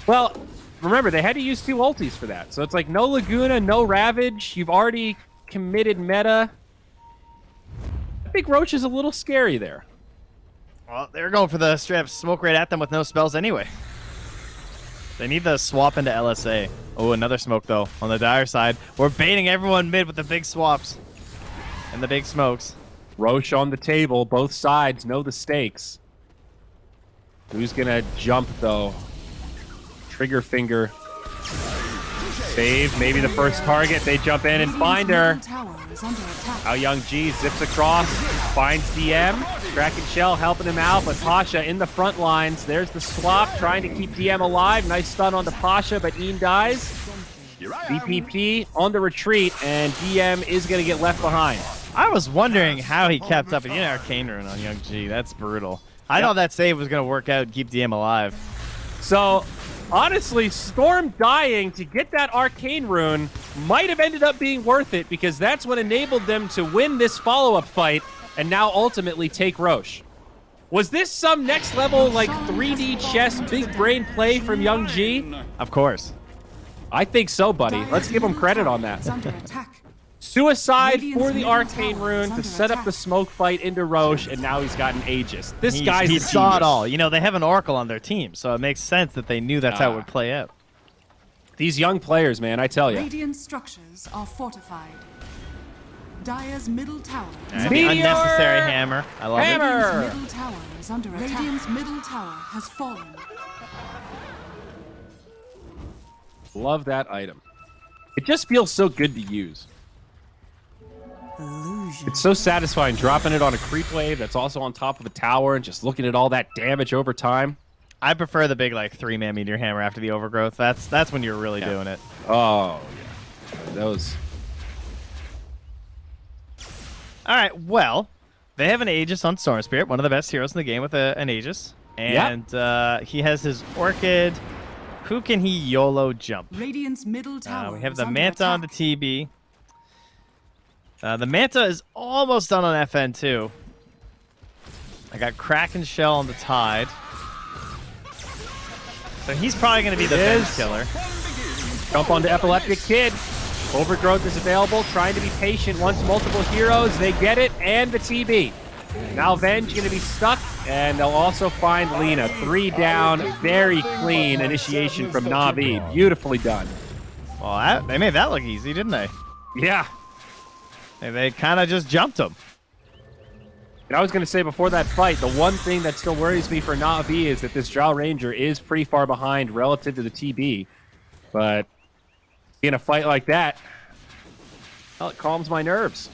Well, remember, they had to use 2 ultis for that. So it's like no Laguna, no Ravage. You've already committed meta. I think Roche is a little scary there. Well, they're going for the straight up smoke right at them with no spells anyway. They need the swap into LSA. Oh, another smoke though on the Dire side. We're baiting everyone mid with the big swaps and the big smokes. Roche on the table. Both sides know the stakes. Who's going to jump, though? Trigger finger. Save. Maybe the first target. They jump in and find her. Now Young G zips across. Finds DM. Kraken Shell helping him out, but Pasha in the front lines. There's the swap. Trying to keep DM alive. Nice stun on the Pasha, but Ian dies. VPP on the retreat, and DM is going to get left behind. I was wondering how he kept up. He did Arcane Rune on Young G. That's brutal. I thought that save was going to work out and keep DM alive. So, honestly, Storm dying to get that Arcane Rune might have ended up being worth it because that's what enabled them to win this follow-up fight and now ultimately take Roche. Was this some next level, like, 3D chess, big brain play from Young G? Of course. I think so, buddy. Let's give him credit on that. Suicide for the Arcane Rune to set up the smoke fight into Roche, and now he's got an Aegis. This guy's he saw it all. You know, they have an Oracle on their team, so it makes sense that they knew that's how it would play out. These young players, man, I tell you. Radiant structures are fortified. Dire's middle tower is The unnecessary hammer. I love it. Radiant's middle tower is under attack. Radiant's middle tower has fallen. Love that item. It just feels so good to use. It's so satisfying dropping it on a creep wave that's also on top of a tower and just looking at all that damage over time. I prefer the big like 3-man meteor hammer after the overgrowth. That's when you're really doing it. Oh, yeah. Those. All right, well, they have an Aegis on Storm Spirit, one of the best heroes in the game with an Aegis. And he has his Orchid. Who can he YOLO jump? Radiant's middle tower we have is the under Manta on the attack. TB. The Manta is almost done on FN too. I got Kraken Shell on the Tide. So he's probably going to be the bench killer. Jump onto Epileptic Kid. Overgrowth is available. Trying to be patient. Once multiple heroes, they get it. And the TB. Now Venge going to be stuck. And they'll also find Lina. 3 down. Very clean initiation from Na'Vi. Beautifully done. Well, they made that look easy, didn't they? Yeah. They kind of just jumped him. And I was going to say before that fight, the one thing that still worries me for Na'Vi is that this Drow Ranger is pretty far behind relative to the TB. But in a fight like that, well, it calms my nerves.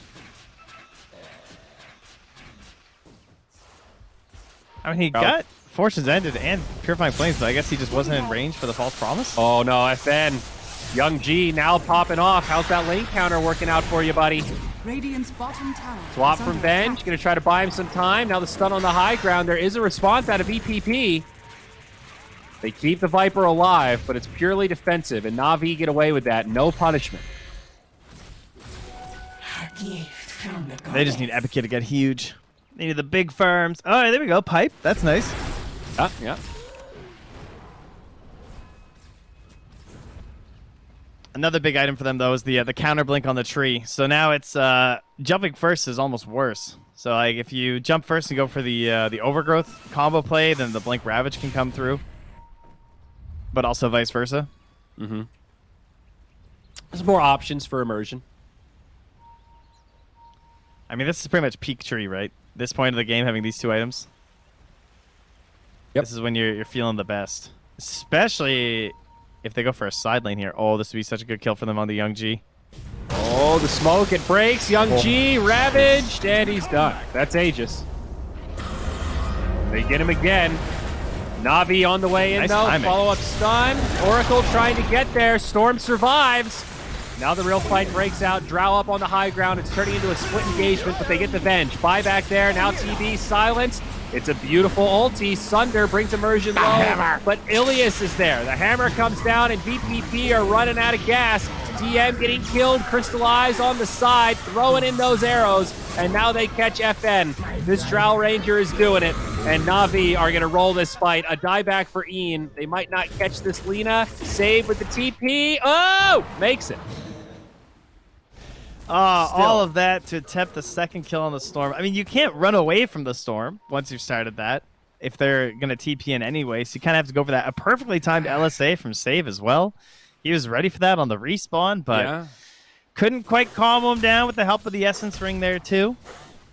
I mean, he got Fortune's Ended and Purifying Flames, but I guess he just wasn't in range for the False Promise. Oh, no, FN. Young G now popping off. How's that lane counter working out for you, buddy? Radiant's bottom tower Swap is from under Venge. attack. Going to try to buy him some time. Now the stun on the high ground. There is a response out of EPP. They keep the Viper alive, but it's purely defensive, and Na'Vi get away with that. No punishment. They just need Epic Kid to get huge. They need the big farms. All right, there we go. Pipe. That's nice. Yeah. Another big item for them, though, is the counter blink on the tree. So now it's jumping first is almost worse. So like if you jump first and go for the overgrowth combo play, then the blink ravage can come through. but also vice versa. Mm-hmm. There's more options for immersion. I mean, this is pretty much peak tree, right? This point of the game, having these 2 items. Yep. This is when you're feeling the best, especially if they go for a side lane here. Oh, this would be such a good kill for them on the Young G. Oh, the smoke, it breaks. Young G ravaged, and he's done. That's Aegis. They get him again. Na'Vi on the way in, Nice though. timing. Follow-up stun. Oracle trying to get there. Storm survives. Now the real fight breaks out. Drow up on the high ground. It's turning into a split engagement, but they get the Venge. Buyback there. Now TB silenced. It's a beautiful ulti. Sunder brings immersion low, but Ilias is there. The hammer comes down, and VP.P are running out of gas. DM getting killed, Crystallize on the side, throwing in those arrows, and now they catch FN. This Drow Ranger is doing it, and Na'Vi are going to roll this fight. A dieback for Ian. They might not catch this Lina. Save with the TP. Oh! Makes it. All of that to attempt the second kill on the Storm. I mean, you can't run away from the Storm once you've started that if they're going to TP in anyway, so you kind of have to go for that. A perfectly timed LSA from Save as well. He was ready for that on the respawn, but couldn't quite calm him down with the help of the Essence Ring there, too.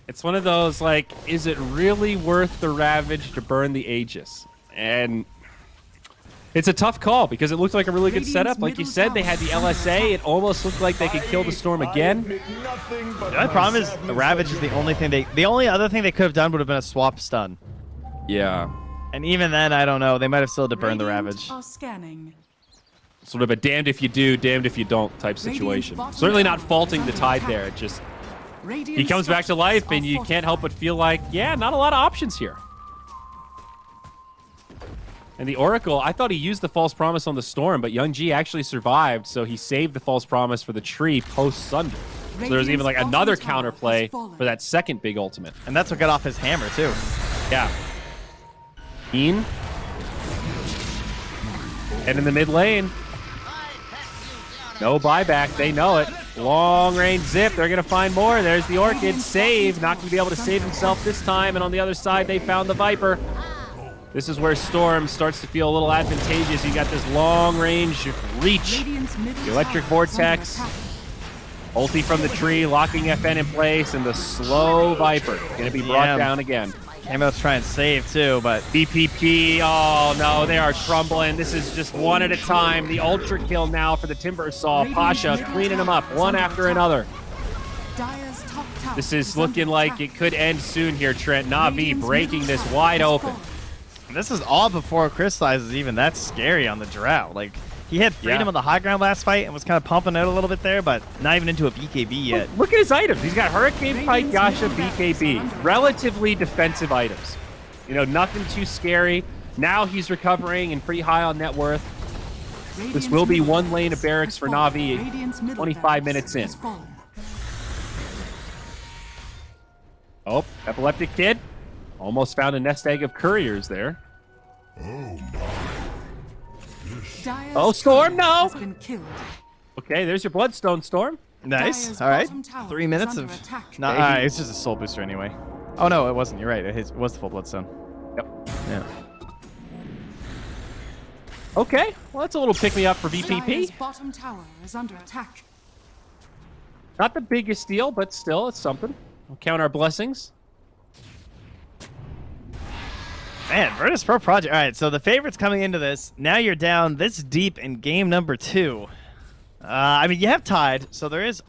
It's one of those, like, is it really worth the Ravage to burn the Aegis? And it's a tough call because it looked like a really good setup. Like you said, they had the LSA. It almost looked like they could kill the Storm again. The only problem is the Ravage is the only thing the only other thing they could have done would have been a swap stun. Yeah. And even then, I don't know. They might have still had to burn the Ravage. Are scanning. Sort of a damned if you do, damned if you don't type situation. Certainly not faulting the Tide there. It just, he comes back to life and you can't help but feel like, yeah, not a lot of options here. And the Oracle, I thought he used the False Promise on the Storm, but Young G actually survived, so he saved the False Promise for the tree post-Sunder. So there's even like another counterplay for that second big ultimate. And that's what got off his hammer, too. Yeah. Ian. And in the mid lane. No buyback, they know it. Long range zip, they're going to find more. There's the Orchid, save. Not going to be able to save himself this time, and on the other side, they found the Viper. This is where Storm starts to feel a little advantageous. You got this long range reach. The Electric Vortex. Ulti from the tree, locking FN in place, and the slow Viper going to be brought down again. Came out to try and save, too, but VP.P, oh no, they are crumbling. This is just one at a time. The ultra kill now for the Timber Saw. Pasha cleaning them up one after another. This is looking like it could end soon here, Trent. Na'Vi breaking this wide open. This is all before Crystallize is even that scary on the Drow. Like, he had freedom on the high ground last fight and was kind of pumping out a little bit there, but not even into a BKB yet. Look at his items. He's got Hurricane Pike, Yasha, BKB. Relatively defensive items. You know, nothing too scary. Now he's recovering and pretty high on net worth. This will be one lane of barracks for Na'Vi 25 minutes in. Oh, Epileptic Kid. Almost found a nest egg of couriers there. Oh, Storm, no! Okay, there's your Bloodstone, Storm. Nice. All right. 3 minutes of... Nah, it's just a soul booster anyway. Oh, no, it wasn't. You're right. It was the full Bloodstone. Yep. Yeah. Okay, well, that's a little pick-me-up for VP.P. Bottom tower is under attack. Not the biggest deal, but still, it's something. We'll count our blessings. Man, VP.Prodigy. All right, so the favorites coming into this. Now you're down this deep in game number 2. I mean, you have Tide, so there is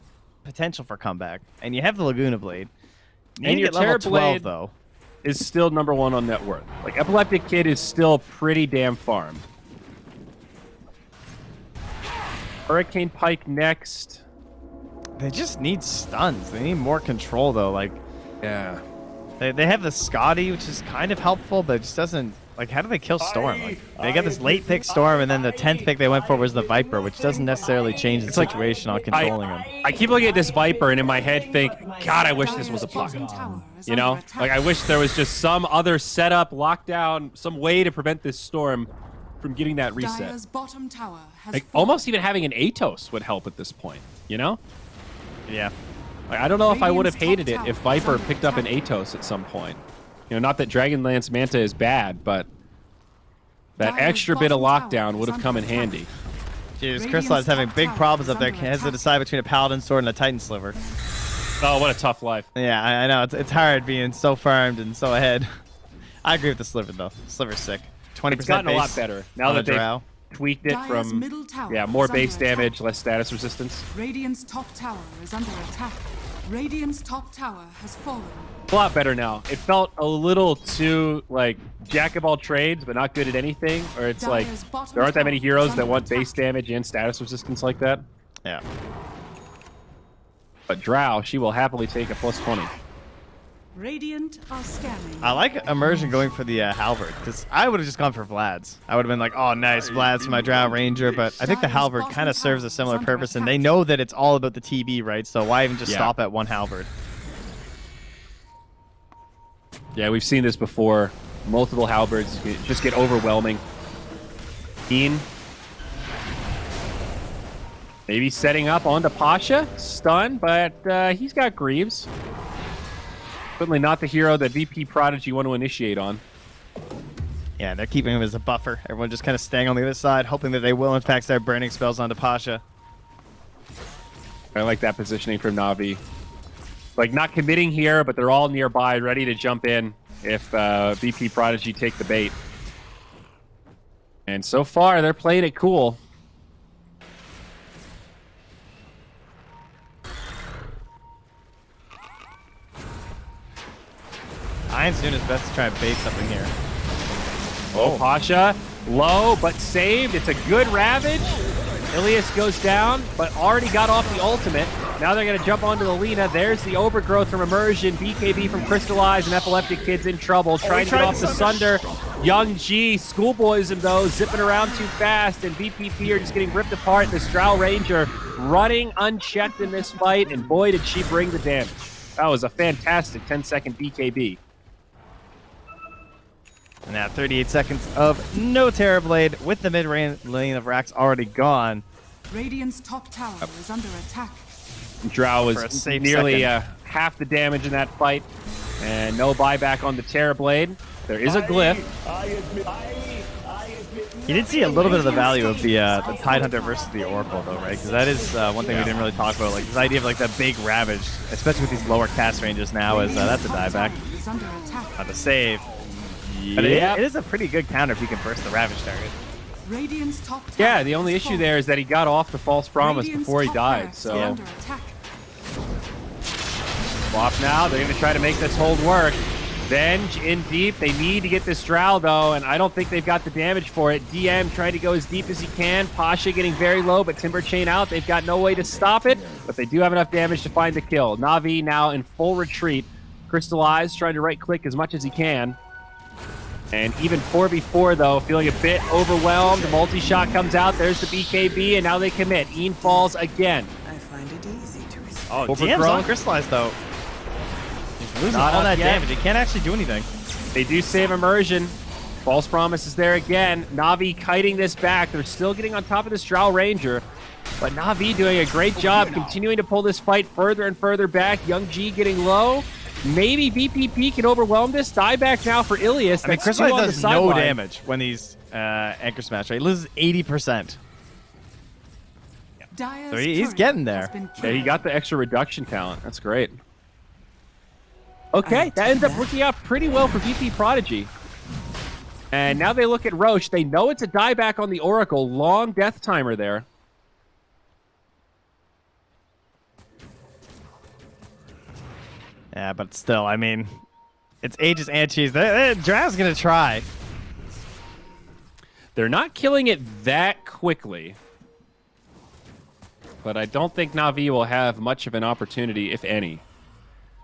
potential for comeback. And you have the Laguna Blade. And your level 12, Terrorblade though, is still #1 on net worth. Like, Epileptic Kid is still pretty damn farm. Hurricane Pike next. They just need stuns. They need more control, though. Like, yeah. They have the Scotty, which is kind of helpful, but it just doesn't... Like, how do they kill Storm? Like, they got this late pick Storm, and then the 10th pick they went for was the Viper, which doesn't necessarily change the situation on controlling them. I keep looking at this Viper, and in my head think, God, I wish this was a puck. You know? Like, I wish there was just some other setup, lockdown, some way to prevent this Storm from getting that reset. Like, almost even having an Atos would help at this point, you know? Yeah. Like, I don't know if I would have hated it if Viper picked up an Atos at some point. You know, not that Dragonlance Manta is bad, but That Dire's extra bit of bottom tower lockdown would is have come in under attack. handy. Jeez, Crystalline's having big problems up there. Radiant's top Has to tower is decide between a Paladin Sword and a Titan Sliver. Oh, what a tough life. Yeah, I know. It's hard being so farmed and so ahead. I agree with the Sliver, though. Sliver's sick. 20% It's gotten a lot base better now on that a they've drow. tweaked it Dire's from middle tower more is under base attack. damage, less status resistance. Radiant's top tower is under attack. Radiant's top tower has fallen. A lot better now. It felt a little too like jack of all trades, but not good at anything. Or it's like Dire's bottom there aren't that many tower heroes is that under want base attack. damage and status resistance like that. Yeah. But Drow, she will happily take a +20. Radiant are scanning. I like Immersion going for the Halberd, because I would have just gone for Vlad's. I would have been like, oh, nice, Vlad's for my Drow Ranger, but I think the Dire's Halberd bottom kind of serves a tower similar is under purpose, and attack. they know that it's all about the TB, right? So why even just Yeah. stop at one Halberd? Yeah, we've seen this before. Multiple halberds just get overwhelming. Keen. Maybe setting up onto Pasha. Stun, but he's got Greaves. Certainly not the hero that VP.Prodigy want to initiate on. Yeah, they're keeping him as a buffer. Everyone just kind of staying on the other side, hoping that they will, in fact, start burning spells onto Pasha. I like that positioning from Na'Vi. Like, not committing here, but they're all nearby, ready to jump in if VP.Prodigy take the bait. And so far, they're playing it cool. Iron's doing his best to try and bait something here. Oh, Pasha, low, but saved. It's a good Ravage. Ilias goes down, but already got off the ultimate. Now they're going to jump onto the Lina. There's the overgrowth from Immersion. BKB from Crystallize, and Epileptic Kid's in trouble. Trying to get off the Sunder. Young G schoolboys him, though, zipping around too fast, and VPP are just getting ripped apart. The Drow Ranger running unchecked in this fight, and boy, did she bring the damage. That was a fantastic 10-second BKB. And now 38 seconds of no Terrorblade with the mid-lane of Rax already gone. Radiant's top tower is under attack. Drow For a was safe nearly second. half the damage in that fight. And no buyback on the Terrorblade. There is a glyph. You did see a little bit of the value of the Tidehunter versus the Oracle, though, right? Because that is one thing we didn't really talk about. Like, this idea of, like, that big Ravage, especially with these lower cast ranges now, is that's a dieback. Is under attack. Not a save. But it is a pretty good counter if you can burst the Ravage target. Radiant's top tower Yeah, the only has issue fallen. there is that he got off the false promise Radiant's before he top died. barracks So is under attack. swap now. They're going to try to make this hold work. Venge in deep. They need to get this Drow, though, and I don't think they've got the damage for it. DM trying to go as deep as he can. Pasha getting very low, but Timber Chain out. They've got no way to stop it, but they do have enough damage to find the kill. Na'Vi now in full retreat. Crystallize trying to right-click as much as he can. And even 4v4, though, feeling a bit overwhelmed. The multi-shot comes out. There's the BKB, and now they commit. Ian falls again. I find it easy to respect. Oh, Overgrowth. DM's on Crystallize, though. He's losing Not all up that yet. damage. He can't actually do anything. They do save Immersion. False Promise is there again. Na'Vi kiting this back. They're still getting on top of this Drow Ranger. But Na'Vi doing a great job continuing to pull this fight further and further back. Young G getting low. Maybe VPP can overwhelm this. Dieback now for Ilias. I mean, That's Crystallize two on the does no sideline. damage when these Anchor Smash, right? He loses 80%. Dire's So he's turret getting has there. been Yeah, he killed. got the extra reduction talent. That's great. Okay, that ends up working out pretty well for VP.Prodigy. And now they look at Roche. They know it's a dieback on the Oracle. Long death timer there. Yeah, but still, I mean, it's Aegis and Cheese. Drav's going to try. They're not killing it that quickly. But I don't think Na'Vi will have much of an opportunity, if any.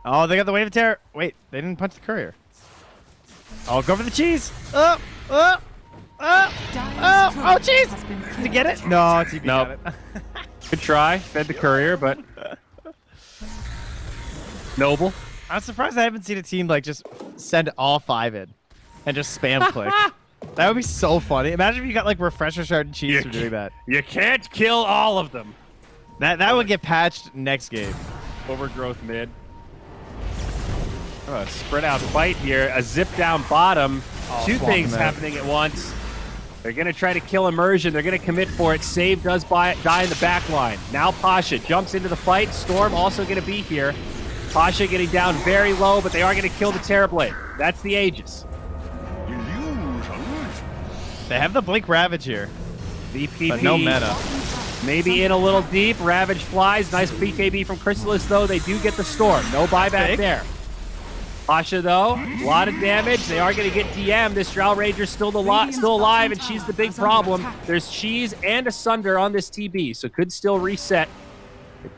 Oh, they got the Wave of Terror. Wait, they didn't punch the courier. Oh, go for the cheese. Oh, oh, oh, Dire's oh, turret cheese. has been Did you killed. get it? No, TP Nope. got it. Good try. Fed the courier, but... Noble. I'm surprised I haven't seen a team like just send all 5 in and just spam click. That would be so funny. Imagine if you got like Refresher Shard and Cheese for doing that. You can't kill all of them. That would get patched next game. Overgrowth mid. Oh, a spread out fight here. A zip down bottom. Two swap things him out. happening at once. They're going to try to kill Immersion. They're going to commit for it. Save does die in the back line. Now Pasha jumps into the fight. Storm also going to be here. Pasha getting down very low, but they are going to kill the Terrorblade. That's the Aegis. Illusion. They have the Blink Ravage here, VPP. but no meta. Maybe in a little deep. Ravage flies. Nice BKB from Chrysalis, though. They do get the Storm. No buyback big. there. Pasha, though, a lot of damage. They are going to get DM. This Drow Rager's still alive, and she's the big problem. There's Cheese and a Sunder on this TB, so could still reset.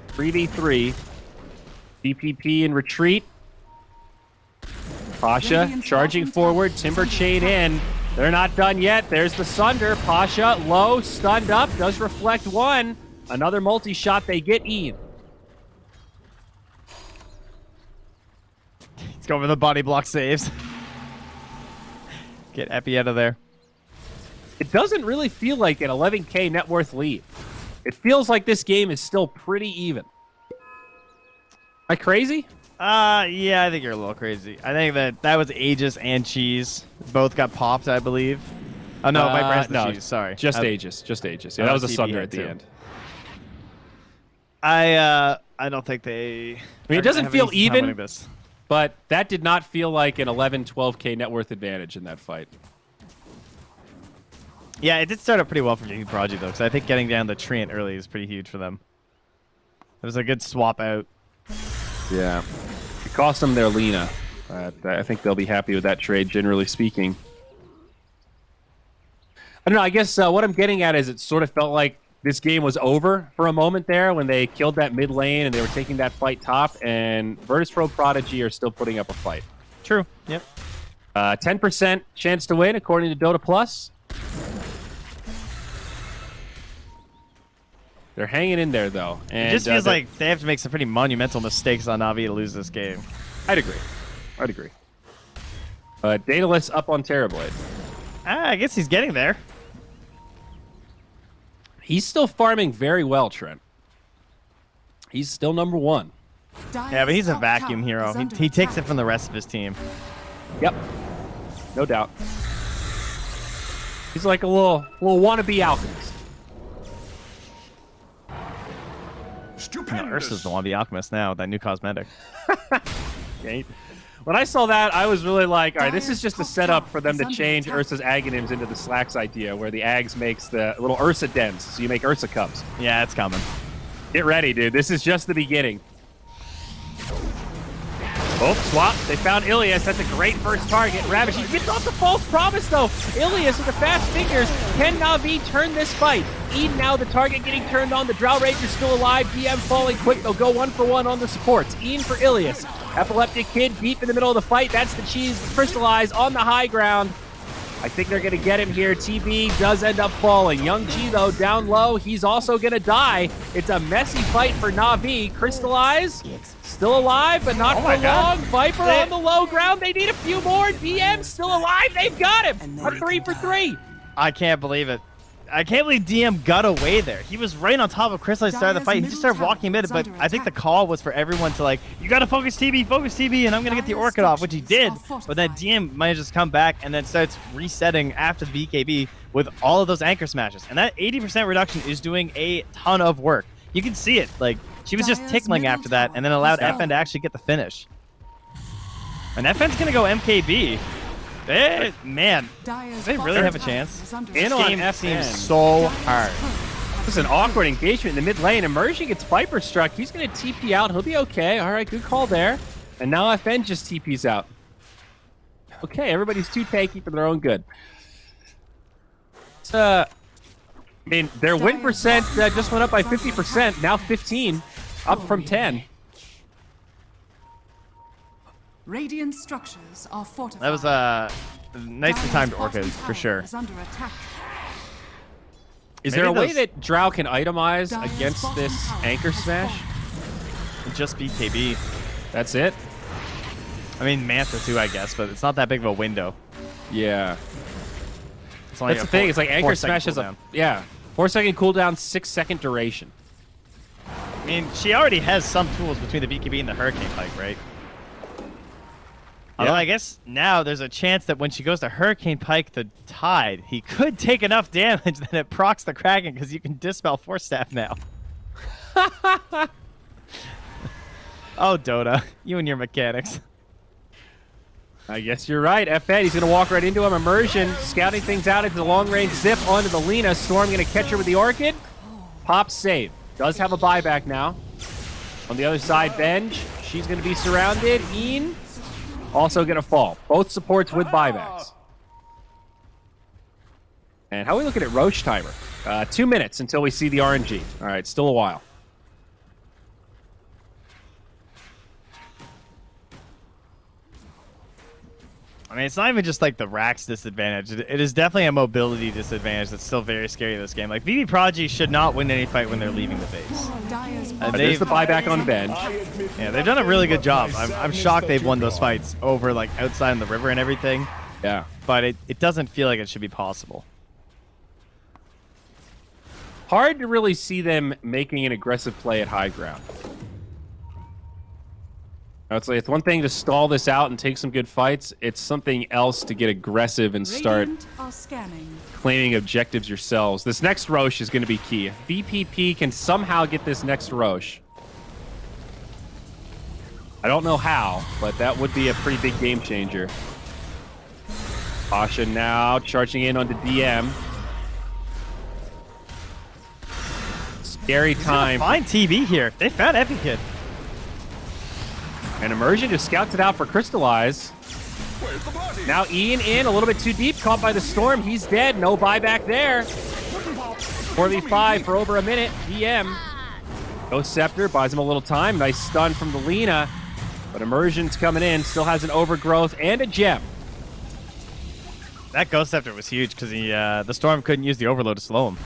3v3. DPP in retreat. Pasha charging forward. Timber Chain in. They're not done yet. There's the Sunder. Pasha low, stunned up, does reflect one. Another multi-shot. They get Ian. Let's go for the body block saves. Get Epi out of there. It doesn't really feel like an 11K net worth lead. It feels like this game is still pretty even. Am I crazy? Yeah, I think you're a little crazy. I think that was Aegis and Cheese. Both got popped, I believe. Oh, no, Viper has the Cheese. Sorry. Just Aegis. Yeah, that was a Sunder at the end. I don't think they... I mean, it doesn't feel even, this. but that did not feel like an 11, 12K net worth advantage in that fight. Yeah, it did start up pretty well for VP.Prodigy, though, because I think getting down the Treant early is pretty huge for them. It was a good swap out. Yeah. It cost them their Lina. I think they'll be happy with that trade, generally speaking. I don't know. I guess what I'm getting at is it sort of felt like this game was over for a moment there when they killed that mid lane and they were taking that fight top, and VP.Prodigy are still putting up a fight. True. Yep. 10% chance to win, according to Dota Plus. They're hanging in there, though. And it just feels like they have to make some pretty monumental mistakes on Na'Vi to lose this game. I'd agree. Daedalus up on Terrorblade. I guess he's getting there. He's still farming very well, Trent. He's still number one. Yeah, but he's a vacuum hero. He takes it from the rest of his team. Yep. No doubt. He's like a little wannabe alchemist. Stupendous. No, Ursa's the wannabe alchemist now with that new cosmetic. Okay. When I saw that, I was really like, all right, this is just a setup for them to change Ursa's Aghanim's into the Slacks idea, where the Ags makes the little Ursa dens, so you make Ursa cups. Yeah, it's coming. Get ready, dude. This is just the beginning. Oh, swap. They found Ilias. That's a great first target. Ravage. He gets off the false promise, though. Ilias with the fast fingers. Can Na'Vi turn this fight? Eden now the target getting turned on. The Drow Rager's still alive. DM falling quick. They'll go 1-for-1 on the supports. Ian for Ilias. Epileptic Kid deep in the middle of the fight. That's the Cheese. Crystallize on the high ground. I think they're going to get him here. TB does end up falling. Young G, though, down low. He's also going to die. It's a messy fight for Na'Vi. Crystallize, still alive, but not for long. Viper on the low ground. They need a few more. DM still alive. They've got him. A 3-for-3. I can't believe it. I can't believe DM got away there. He was right on top of Crystal at the start of the fight. He just started walking mid, but I think the call was for everyone to like, you got to focus TB, and I'm going to get the Orchid off, which he did. But then DM manages to come back and then starts resetting after the BKB with all of those anchor smashes. And that 80% reduction is doing a ton of work. You can see it. Like, she was just tickling after that and then allowed FN to actually get the finish. And FN's going to go MKB. Man, they really have a chance. In on Game FN. seems so hard. This is an awkward engagement in the mid lane. Immersion gets Viper struck. He's going to TP out. He'll be okay. All right, good call there. And now FN just TPs out. Okay, everybody's too tanky for their own good. I mean, their win percent just went up by 50%. Now 15, up from 10. Radiant structures are fortified. That was nicely timed Orchid, for sure. Is there a way that Drow can itemize against this anchor smash? Just BKB. That's it? I mean, Manta too, I guess, but it's not that big of a window. Yeah. It's only That's the thing. It's like anchor 4-second smash has cooldown. a 4-second cooldown, 6-second duration. I mean, she already has some tools between the BKB and the Hurricane Pike, right? Although I guess now there's a chance that when she goes to Hurricane Pike the Tide, he could take enough damage that it procs the Kraken because you can dispel Force Staff now. Oh, Dota, you and your mechanics. I guess you're right. FN, he's going to walk right into him. Immersion, scouting things out into the long-range zip onto the Lina. Storm going to catch her with the Orchid. Pop save. Does have a buyback now. On the other side, Benj. She's going to be surrounded. Ian also going to fall. Both supports with buybacks. And how are we looking at Roche timer? 2 minutes until we see the RNG. All right, still a while. I mean, it's not even just like the Rax disadvantage. It is definitely a mobility disadvantage that's still very scary in this game. Like, VP.Prodigy should not win any fight when they're leaving the base. There's the buyback on Benj. Yeah, they've done a really good job. I'm shocked they've won those fights over, like, outside in the river and everything. Yeah. But it doesn't feel like it should be possible. Hard to really see them making an aggressive play at high ground. It's like, it's one thing to stall this out and take some good fights. It's something else to get aggressive and start claiming objectives yourselves. This next Roche is going to be key. If VPP can somehow get this next Roche, I don't know how, but that would be a pretty big game changer. Pasha now charging in onto DM. Scary time. Fine TB here. They found Epic Kid. And Immersion just scouts it out for Crystallize. Now Ian in a little bit too deep, caught by the Storm. He's dead. No buyback there. 4v5 for over a minute. DM. Ghost Scepter buys him a little time. Nice stun from the Lina. But Immersion's coming in. Still has an Overgrowth and a Gem. That Ghost Scepter was huge because the Storm couldn't use the Overload to slow him.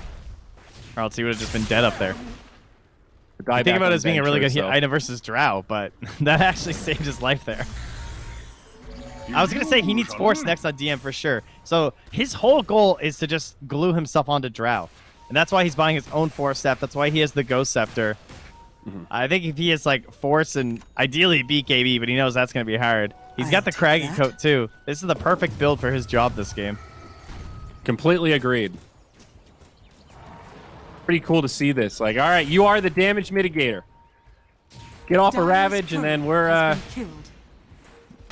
Or else he would have just been dead up there. I think about it as being a really good item versus Drow, but that actually saved his life there. I was going to say he needs Force next on DM for sure. So his whole goal is to just glue himself onto Drow. And that's why he's buying his own Force Staff. That's why he has the Ghost Scepter. I think if he has like Force and ideally BKB, but he knows that's going to be hard. He's got the Craggy Coat too. This is the perfect build for his job this game. Completely agreed. Pretty cool to see this. Like, all right, you are the damage mitigator. Get off a Ravage, and then we're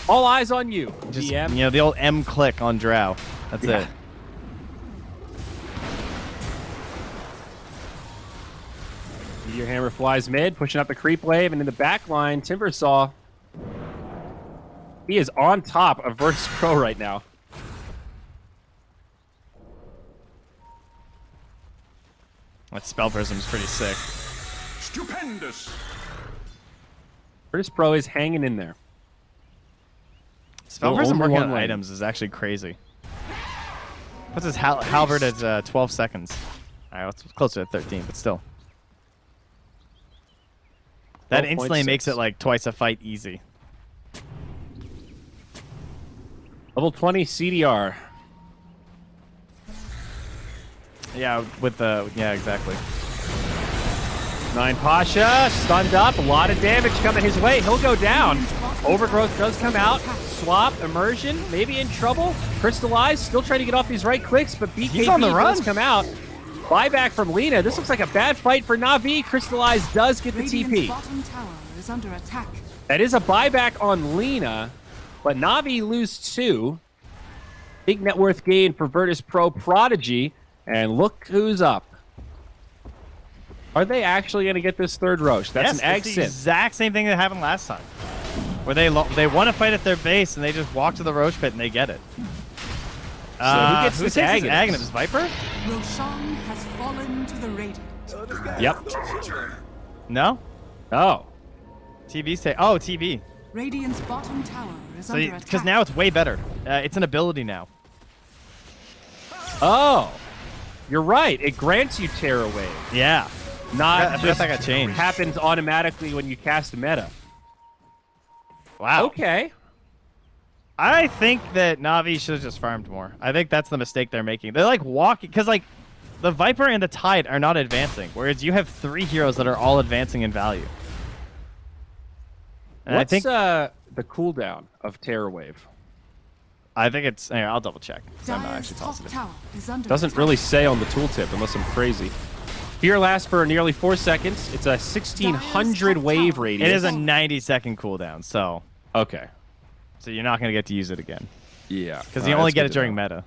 all eyes on you. Just DM. you know, the old M click on Drow. That's it. Meteor Hammer flies mid, pushing up the creep wave, and in the back line, Timbersaw. He is on top of Virtus Pro right now. That Spell Prism is pretty sick. Stupendous. Virtus Pro is hanging in there. Spell Prism working on items is actually crazy. Puts his halberd at 12 seconds. All right, it's closer to 13, but still. That instantly makes it like twice a fight easy. Level 20 CDR. Yeah, with the exactly. 9 Pasha, stunned up, a lot of damage coming his way. He'll go down. Overgrowth does come out. Swap, Immersion, maybe in trouble. Crystallize, still trying to get off these right clicks, but BKB on the run. does come out. Buyback from Lina. This looks like a bad fight for Na'Vi. Crystallize does get the TP. That is a buyback on Lina, but Na'Vi lose 2. Big net worth gain for VP.Prodigy. And look who's up. Are they actually going to get this third Roche? That's an exit. The exact same thing that happened last time. Where they want to fight at their base, and they just walk to the Roche pit, and they get it. So who gets this Aghanim? Aghanim? Viper? Roshan has fallen to the Radiant. Yep. No? Oh. TB's TB. Radiant's bottom tower is under attack. Because now it's way better. It's an ability now. Oh. You're right. It grants you Terror Wave. Yeah. Not just that got changed. happens automatically when you cast meta. Wow. Okay. I think that Na'Vi should have just farmed more. I think that's the mistake they're making. They're like walking, because like the Viper and the Tide are not advancing, whereas you have 3 heroes that are all advancing in value. And What's I think the the cooldown of Terror Wave? I think it's. Here, I'll double check. I'm not Dire's actually top positive. tower is under Doesn't attack. really say on the tooltip unless I'm crazy. Fear lasts for nearly 4 seconds. It's a 1600 top wave tower. radius. It is a 90-second cooldown, so Okay. you're not gonna get to use it again Yeah. because you only get it during meta.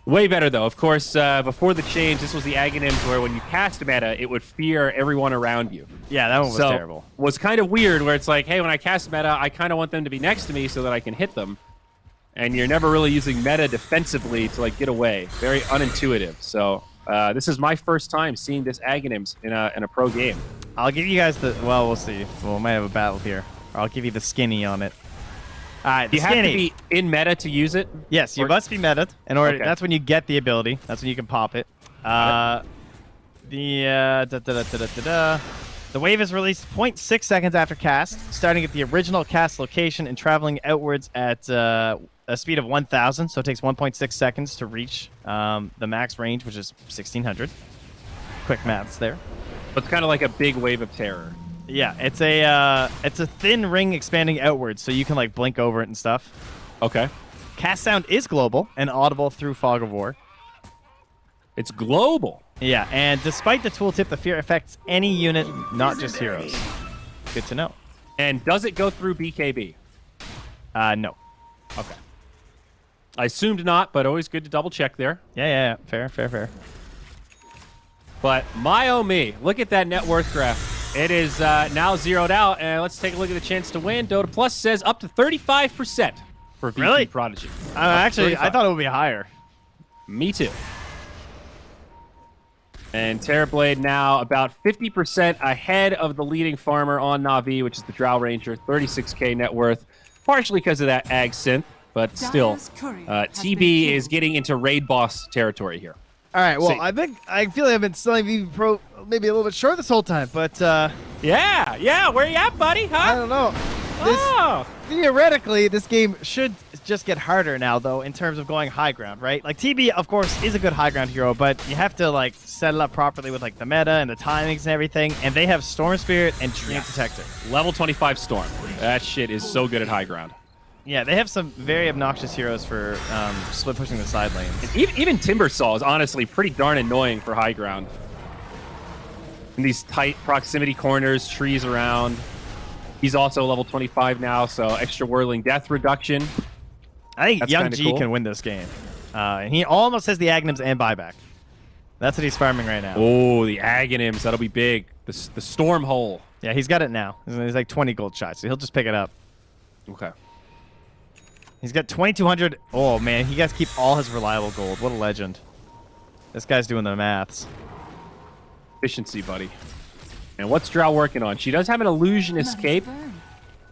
Way better, though. Of course, before the change, this was the Aghanim's where when you cast meta, it would fear everyone around you. Yeah, that one was So, terrible. was kind of weird where it's like, hey, when I cast meta, I kind of want them to be next to me so that I can hit them. And you're never really using meta defensively to like get away. Very unintuitive. So this is my first time seeing this Aghanim's in a pro game. I'll give you guys the. Well, we'll see. Well, we might have a battle here. Or I'll give you the skinny on it. All right, the You have skinny. to be in meta to use it? Yes, you Or- must be meta in order. Okay. That's when you get the ability. That's when you can pop it. The wave is released 0.6 seconds after cast, starting at the original cast location and traveling outwards at a speed of 1,000. So it takes 1.6 seconds to reach the max range, which is 1,600. Quick maths there. But it's kind of like a big wave of terror. Yeah, it's a thin ring expanding outwards, so you can like blink over it and stuff. Okay. Cast sound is global and audible through Fog of War. It's global. Yeah, and despite the tooltip, the fear affects any unit, not just heroes. Good to know. And does it go through BKB? No. Okay. I assumed not, but always good to double check there. Yeah. Fair. But my oh me, look at that net worth graph. It is now zeroed out, and let's take a look at the chance to win. Dota Plus says up to 35% for Really? VP.Prodigy. Actually, I 35. thought it would be higher. Me too. And Terrorblade now about 50% ahead of the leading farmer on Na'Vi, which is the Drow Ranger, 36k net worth, partially because of that Ag Synth, but still, Dire's courier has been TB is killed. getting into raid boss territory here. All right. Well, See. I feel like I've been selling VP Pro maybe a little bit short this whole time, but Yeah, where you at, buddy? I Huh? don't know. This, Oh, theoretically, this game Should just get harder now, though, in terms of going high ground, right? Like, TB, of course, is a good high ground hero, but you have to, like, set it up properly with, like, the meta and the timings and everything, and they have Storm Spirit and Treant Detector. level 25 Storm. That shit is so good at high ground. Yeah, they have some very obnoxious heroes for split pushing the side lanes. Even Timbersaw is honestly pretty darn annoying for high ground. In these tight proximity corners, trees around. He's also level 25 now, so extra whirling death reduction. I think That's Young kinda G cool. can win this game. And he almost has the Agnums and buyback. That's what he's farming right now. Oh, the Aghanims, that'll be big. The Storm Hole. Yeah, he's got it now. He's like 20 gold shots, so he'll just pick it up. Okay. He's got 2,200. Oh, man, he got to keep all his reliable gold. What a legend. This guy's doing the maths. Efficiency, buddy. And what's Drow working on? She does have an Illusion Nice Escape. burn.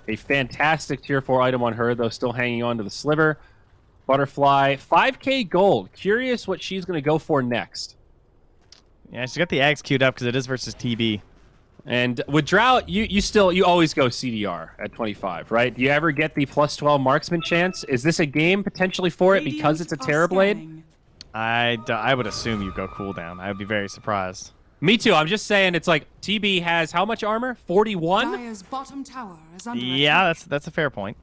A fantastic tier 4 item on her, though still hanging on to the Sliver. Butterfly, 5k gold. Curious what she's going to go for next. Yeah, she's got the Ags queued up because it is versus TB. And with Drow, you always go CDR at 25, right? Do you ever get the plus 12 marksman chance? Is this a game potentially for it because it's a Radiant are Terrorblade? scanning. I would assume you go cooldown. I would be very surprised. Me too. I'm just saying it's like TB has how much armor? 41? Dire's bottom tower is under Yeah, attack. that's a fair point.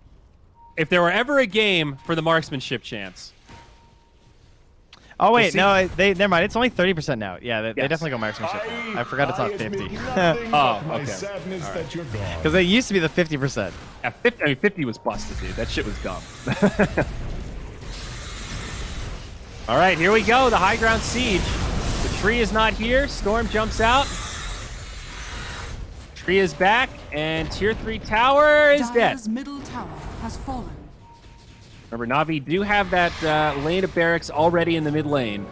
If there were ever a game for the marksmanship chance. Oh, wait, see- no, never mind. It's only 30% now. Yeah, they Yes. definitely go marksmanship now. I forgot it's not 50. Oh, okay. Sadness that you're gone. Because it used to be the 50%. Yeah, 50 was busted, dude. That shit was dumb. All right, here we go. The high ground siege. The tree is not here. Storm jumps out. Tree is back, and tier 3 tower is dead. Dire's middle tower has fallen. Remember, Na'Vi do have that lane of barracks already in the mid lane.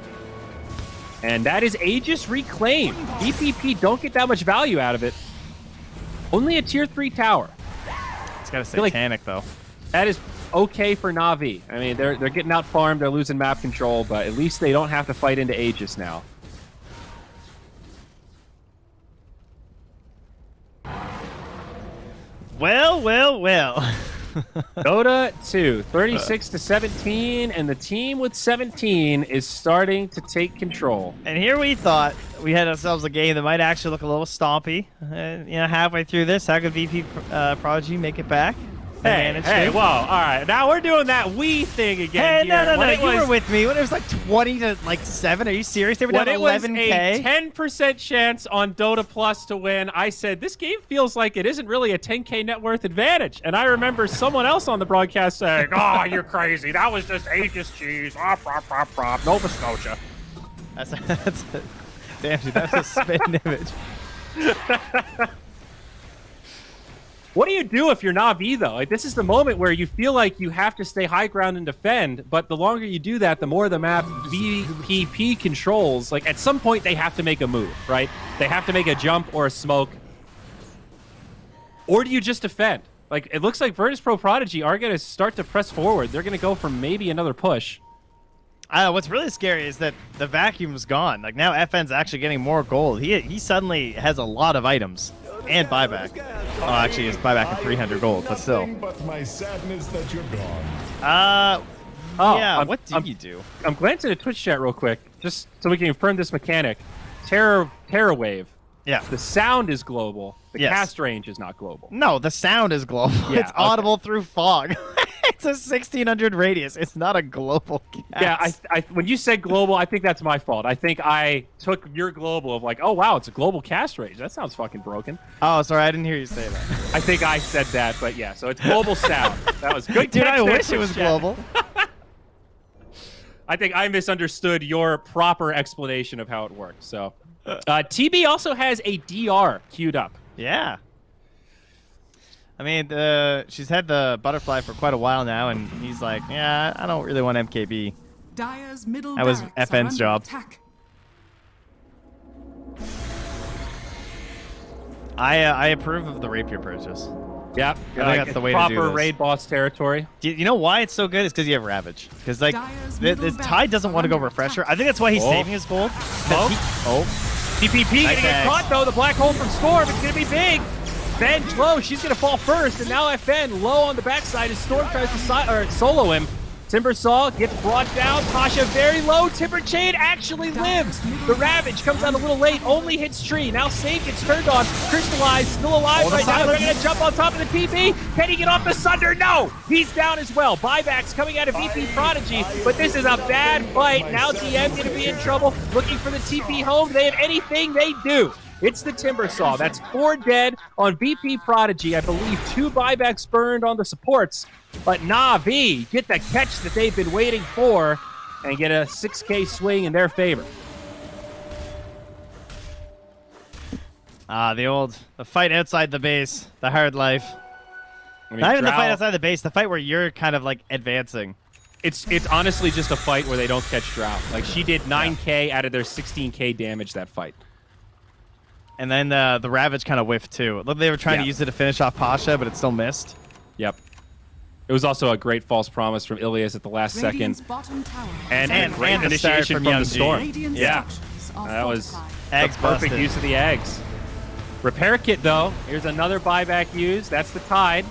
And that is Aegis Reclaim. VPP don't get that much value out of it. Only a tier 3 tower. It's got a feel like- satanic, though. That is okay for Na'Vi. I mean, they're getting out farmed, they're losing map control, but at least they don't have to fight into Aegis now. Well. Dota 2, 36 to 17, and the team with 17 is starting to take control. And here we thought we had ourselves a game that might actually look a little stompy. Halfway through this, how could VP.Prodigy make it back? Hey, whoa, all right. Now we're doing that we thing again. Hey, here. no, you were with me when it was like 20 to like 7. Are you serious? They were down 11K. When it was a 10% chance on Dota Plus to win, I said, this game feels like it isn't really a 10K net worth advantage. And I remember someone else on the broadcast saying, oh, you're crazy. That was just Aegis cheese. Nova Scotia. Damn, dude, that's a spin image. What do you do if you're Na'Vi, though? Like, this is the moment where you feel like you have to stay high ground and defend, but the longer you do that, the more the map VPP controls. Like, at some point, they have to make a move, right? They have to make a jump or a smoke. Or do you just defend? Like, it looks like VP.Prodigy are going to start to press forward. They're going to go for maybe another push. What's really scary is that the vacuum's gone. Like, now FN's actually getting more gold. He suddenly has a lot of items and buyback. Oh, actually, it's buyback at 300 gold, but still. But my sadness that you're gone. Yeah, what do you do? I'm glancing at Twitch chat real quick, just so we can confirm this mechanic. Terror Wave. Yeah. The sound is global. The cast range is not global. No, the sound is global. Yeah, it's audible through fog. It's a 1600 radius. It's not a global cast. Yeah, when you said global, I think that's my fault. I think I took your global of like, oh, wow, it's a global cast range. That sounds fucking broken. Oh, sorry, I didn't hear you say that. I think I said that, but yeah, so it's global sound. That was good. Dude, I wish it was global. I think I misunderstood your proper explanation of how it works. So, TB also has a DR queued up. Yeah. I mean, she's had the butterfly for quite a while now, and he's like, yeah, I don't really want MKB. Dire's middle That was barracks FN's are under job. attack. I approve of the rapier purchase. Yep, I think that's the way to do proper this. raid boss territory. You know why it's so good? It's because you have Ravage. Because like the Tide doesn't want to go refresher. I think that's why he's saving his gold. TPP Nice gonna get eggs. caught though. The black hole from Storm. It's gonna be big. Ben's low. She's gonna fall first, and now FN low on the backside as Storm tries to solo him. Timbersaw gets brought down. Tasha very low. Timber Chain actually lives. The Ravage comes out a little late. Only hits tree. Now Save gets turned on. Crystallized still alive right now. They're gonna jump on top of the PB. Can he get off the Sunder? No. He's down as well. Buybacks coming out of VP.Prodigy, but this is a bad fight. Now DM gonna be in trouble. Looking for the TP home. They have anything they do. It's the Timbersaw. That's 4 dead on VP.Prodigy. I believe 2 buybacks burned on the supports. But Na'Vi get the catch that they've been waiting for and get a 6K swing in their favor. The fight outside the base, the hard life. I mean, Not even the Drow- fight outside the base, the fight where you're kind of like advancing. It's honestly just a fight where they don't catch Drow. Like, she did 9K out of their 16K damage that fight. And then the Ravage kind of whiffed too. They were trying to use it to finish off Pasha, but it still missed. Yep. It was also a great false promise from Ilias at the last Radiant's second. bottom tower And is great under the start initiation from from Young the G. Storm. Radiant's Yeah. structures are That was fortified. Eggs the perfect busted. use of the eggs. Repair kit, though. Here's another buyback use. That's the Tide.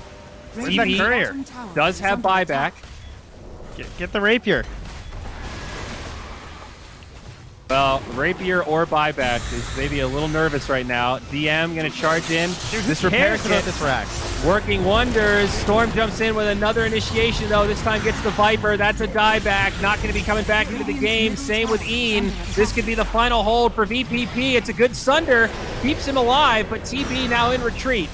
Where's that TB courier? Bottom tower does is have under buyback. attack. Get the rapier. Well, rapier or buyback is maybe a little nervous right now. DM gonna charge in. This repair Cares about kit this Rax. working wonders. Storm jumps in with another initiation, though. This time gets the Viper. That's a dieback. Not going to be coming back into the game. Same with Ian. This could be the final hold for VPP. It's a good Sunder. Keeps him alive, but TB now in retreat.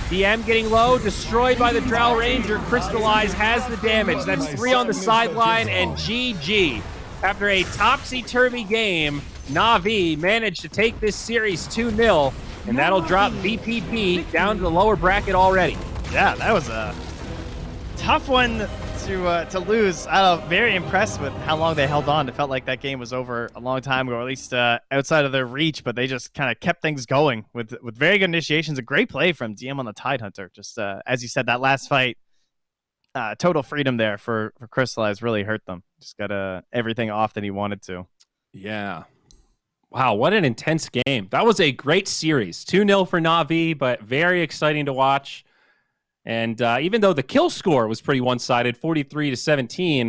DM getting low. Destroyed by the Drow Ranger. Crystallize has the damage. That's 3 on the sideline, and GG. After a topsy-turvy game, Na'Vi managed to take this series 2-0, and that'll drop VPP down to the lower bracket already. Yeah, that was a tough one to lose. I don't know, very impressed with how long they held on. It felt like that game was over a long time ago, or at least outside of their reach, but they just kind of kept things going with very good initiations. A great play from DM on the Tidehunter. Just as you said, that last fight, total freedom there for Crystallize really hurt them. Just got everything off that he wanted to. Yeah. Wow, what an intense game. That was a great series. 2-0 for Na'Vi, but very exciting to watch. And even though the kill score was pretty one-sided, 43 to 17,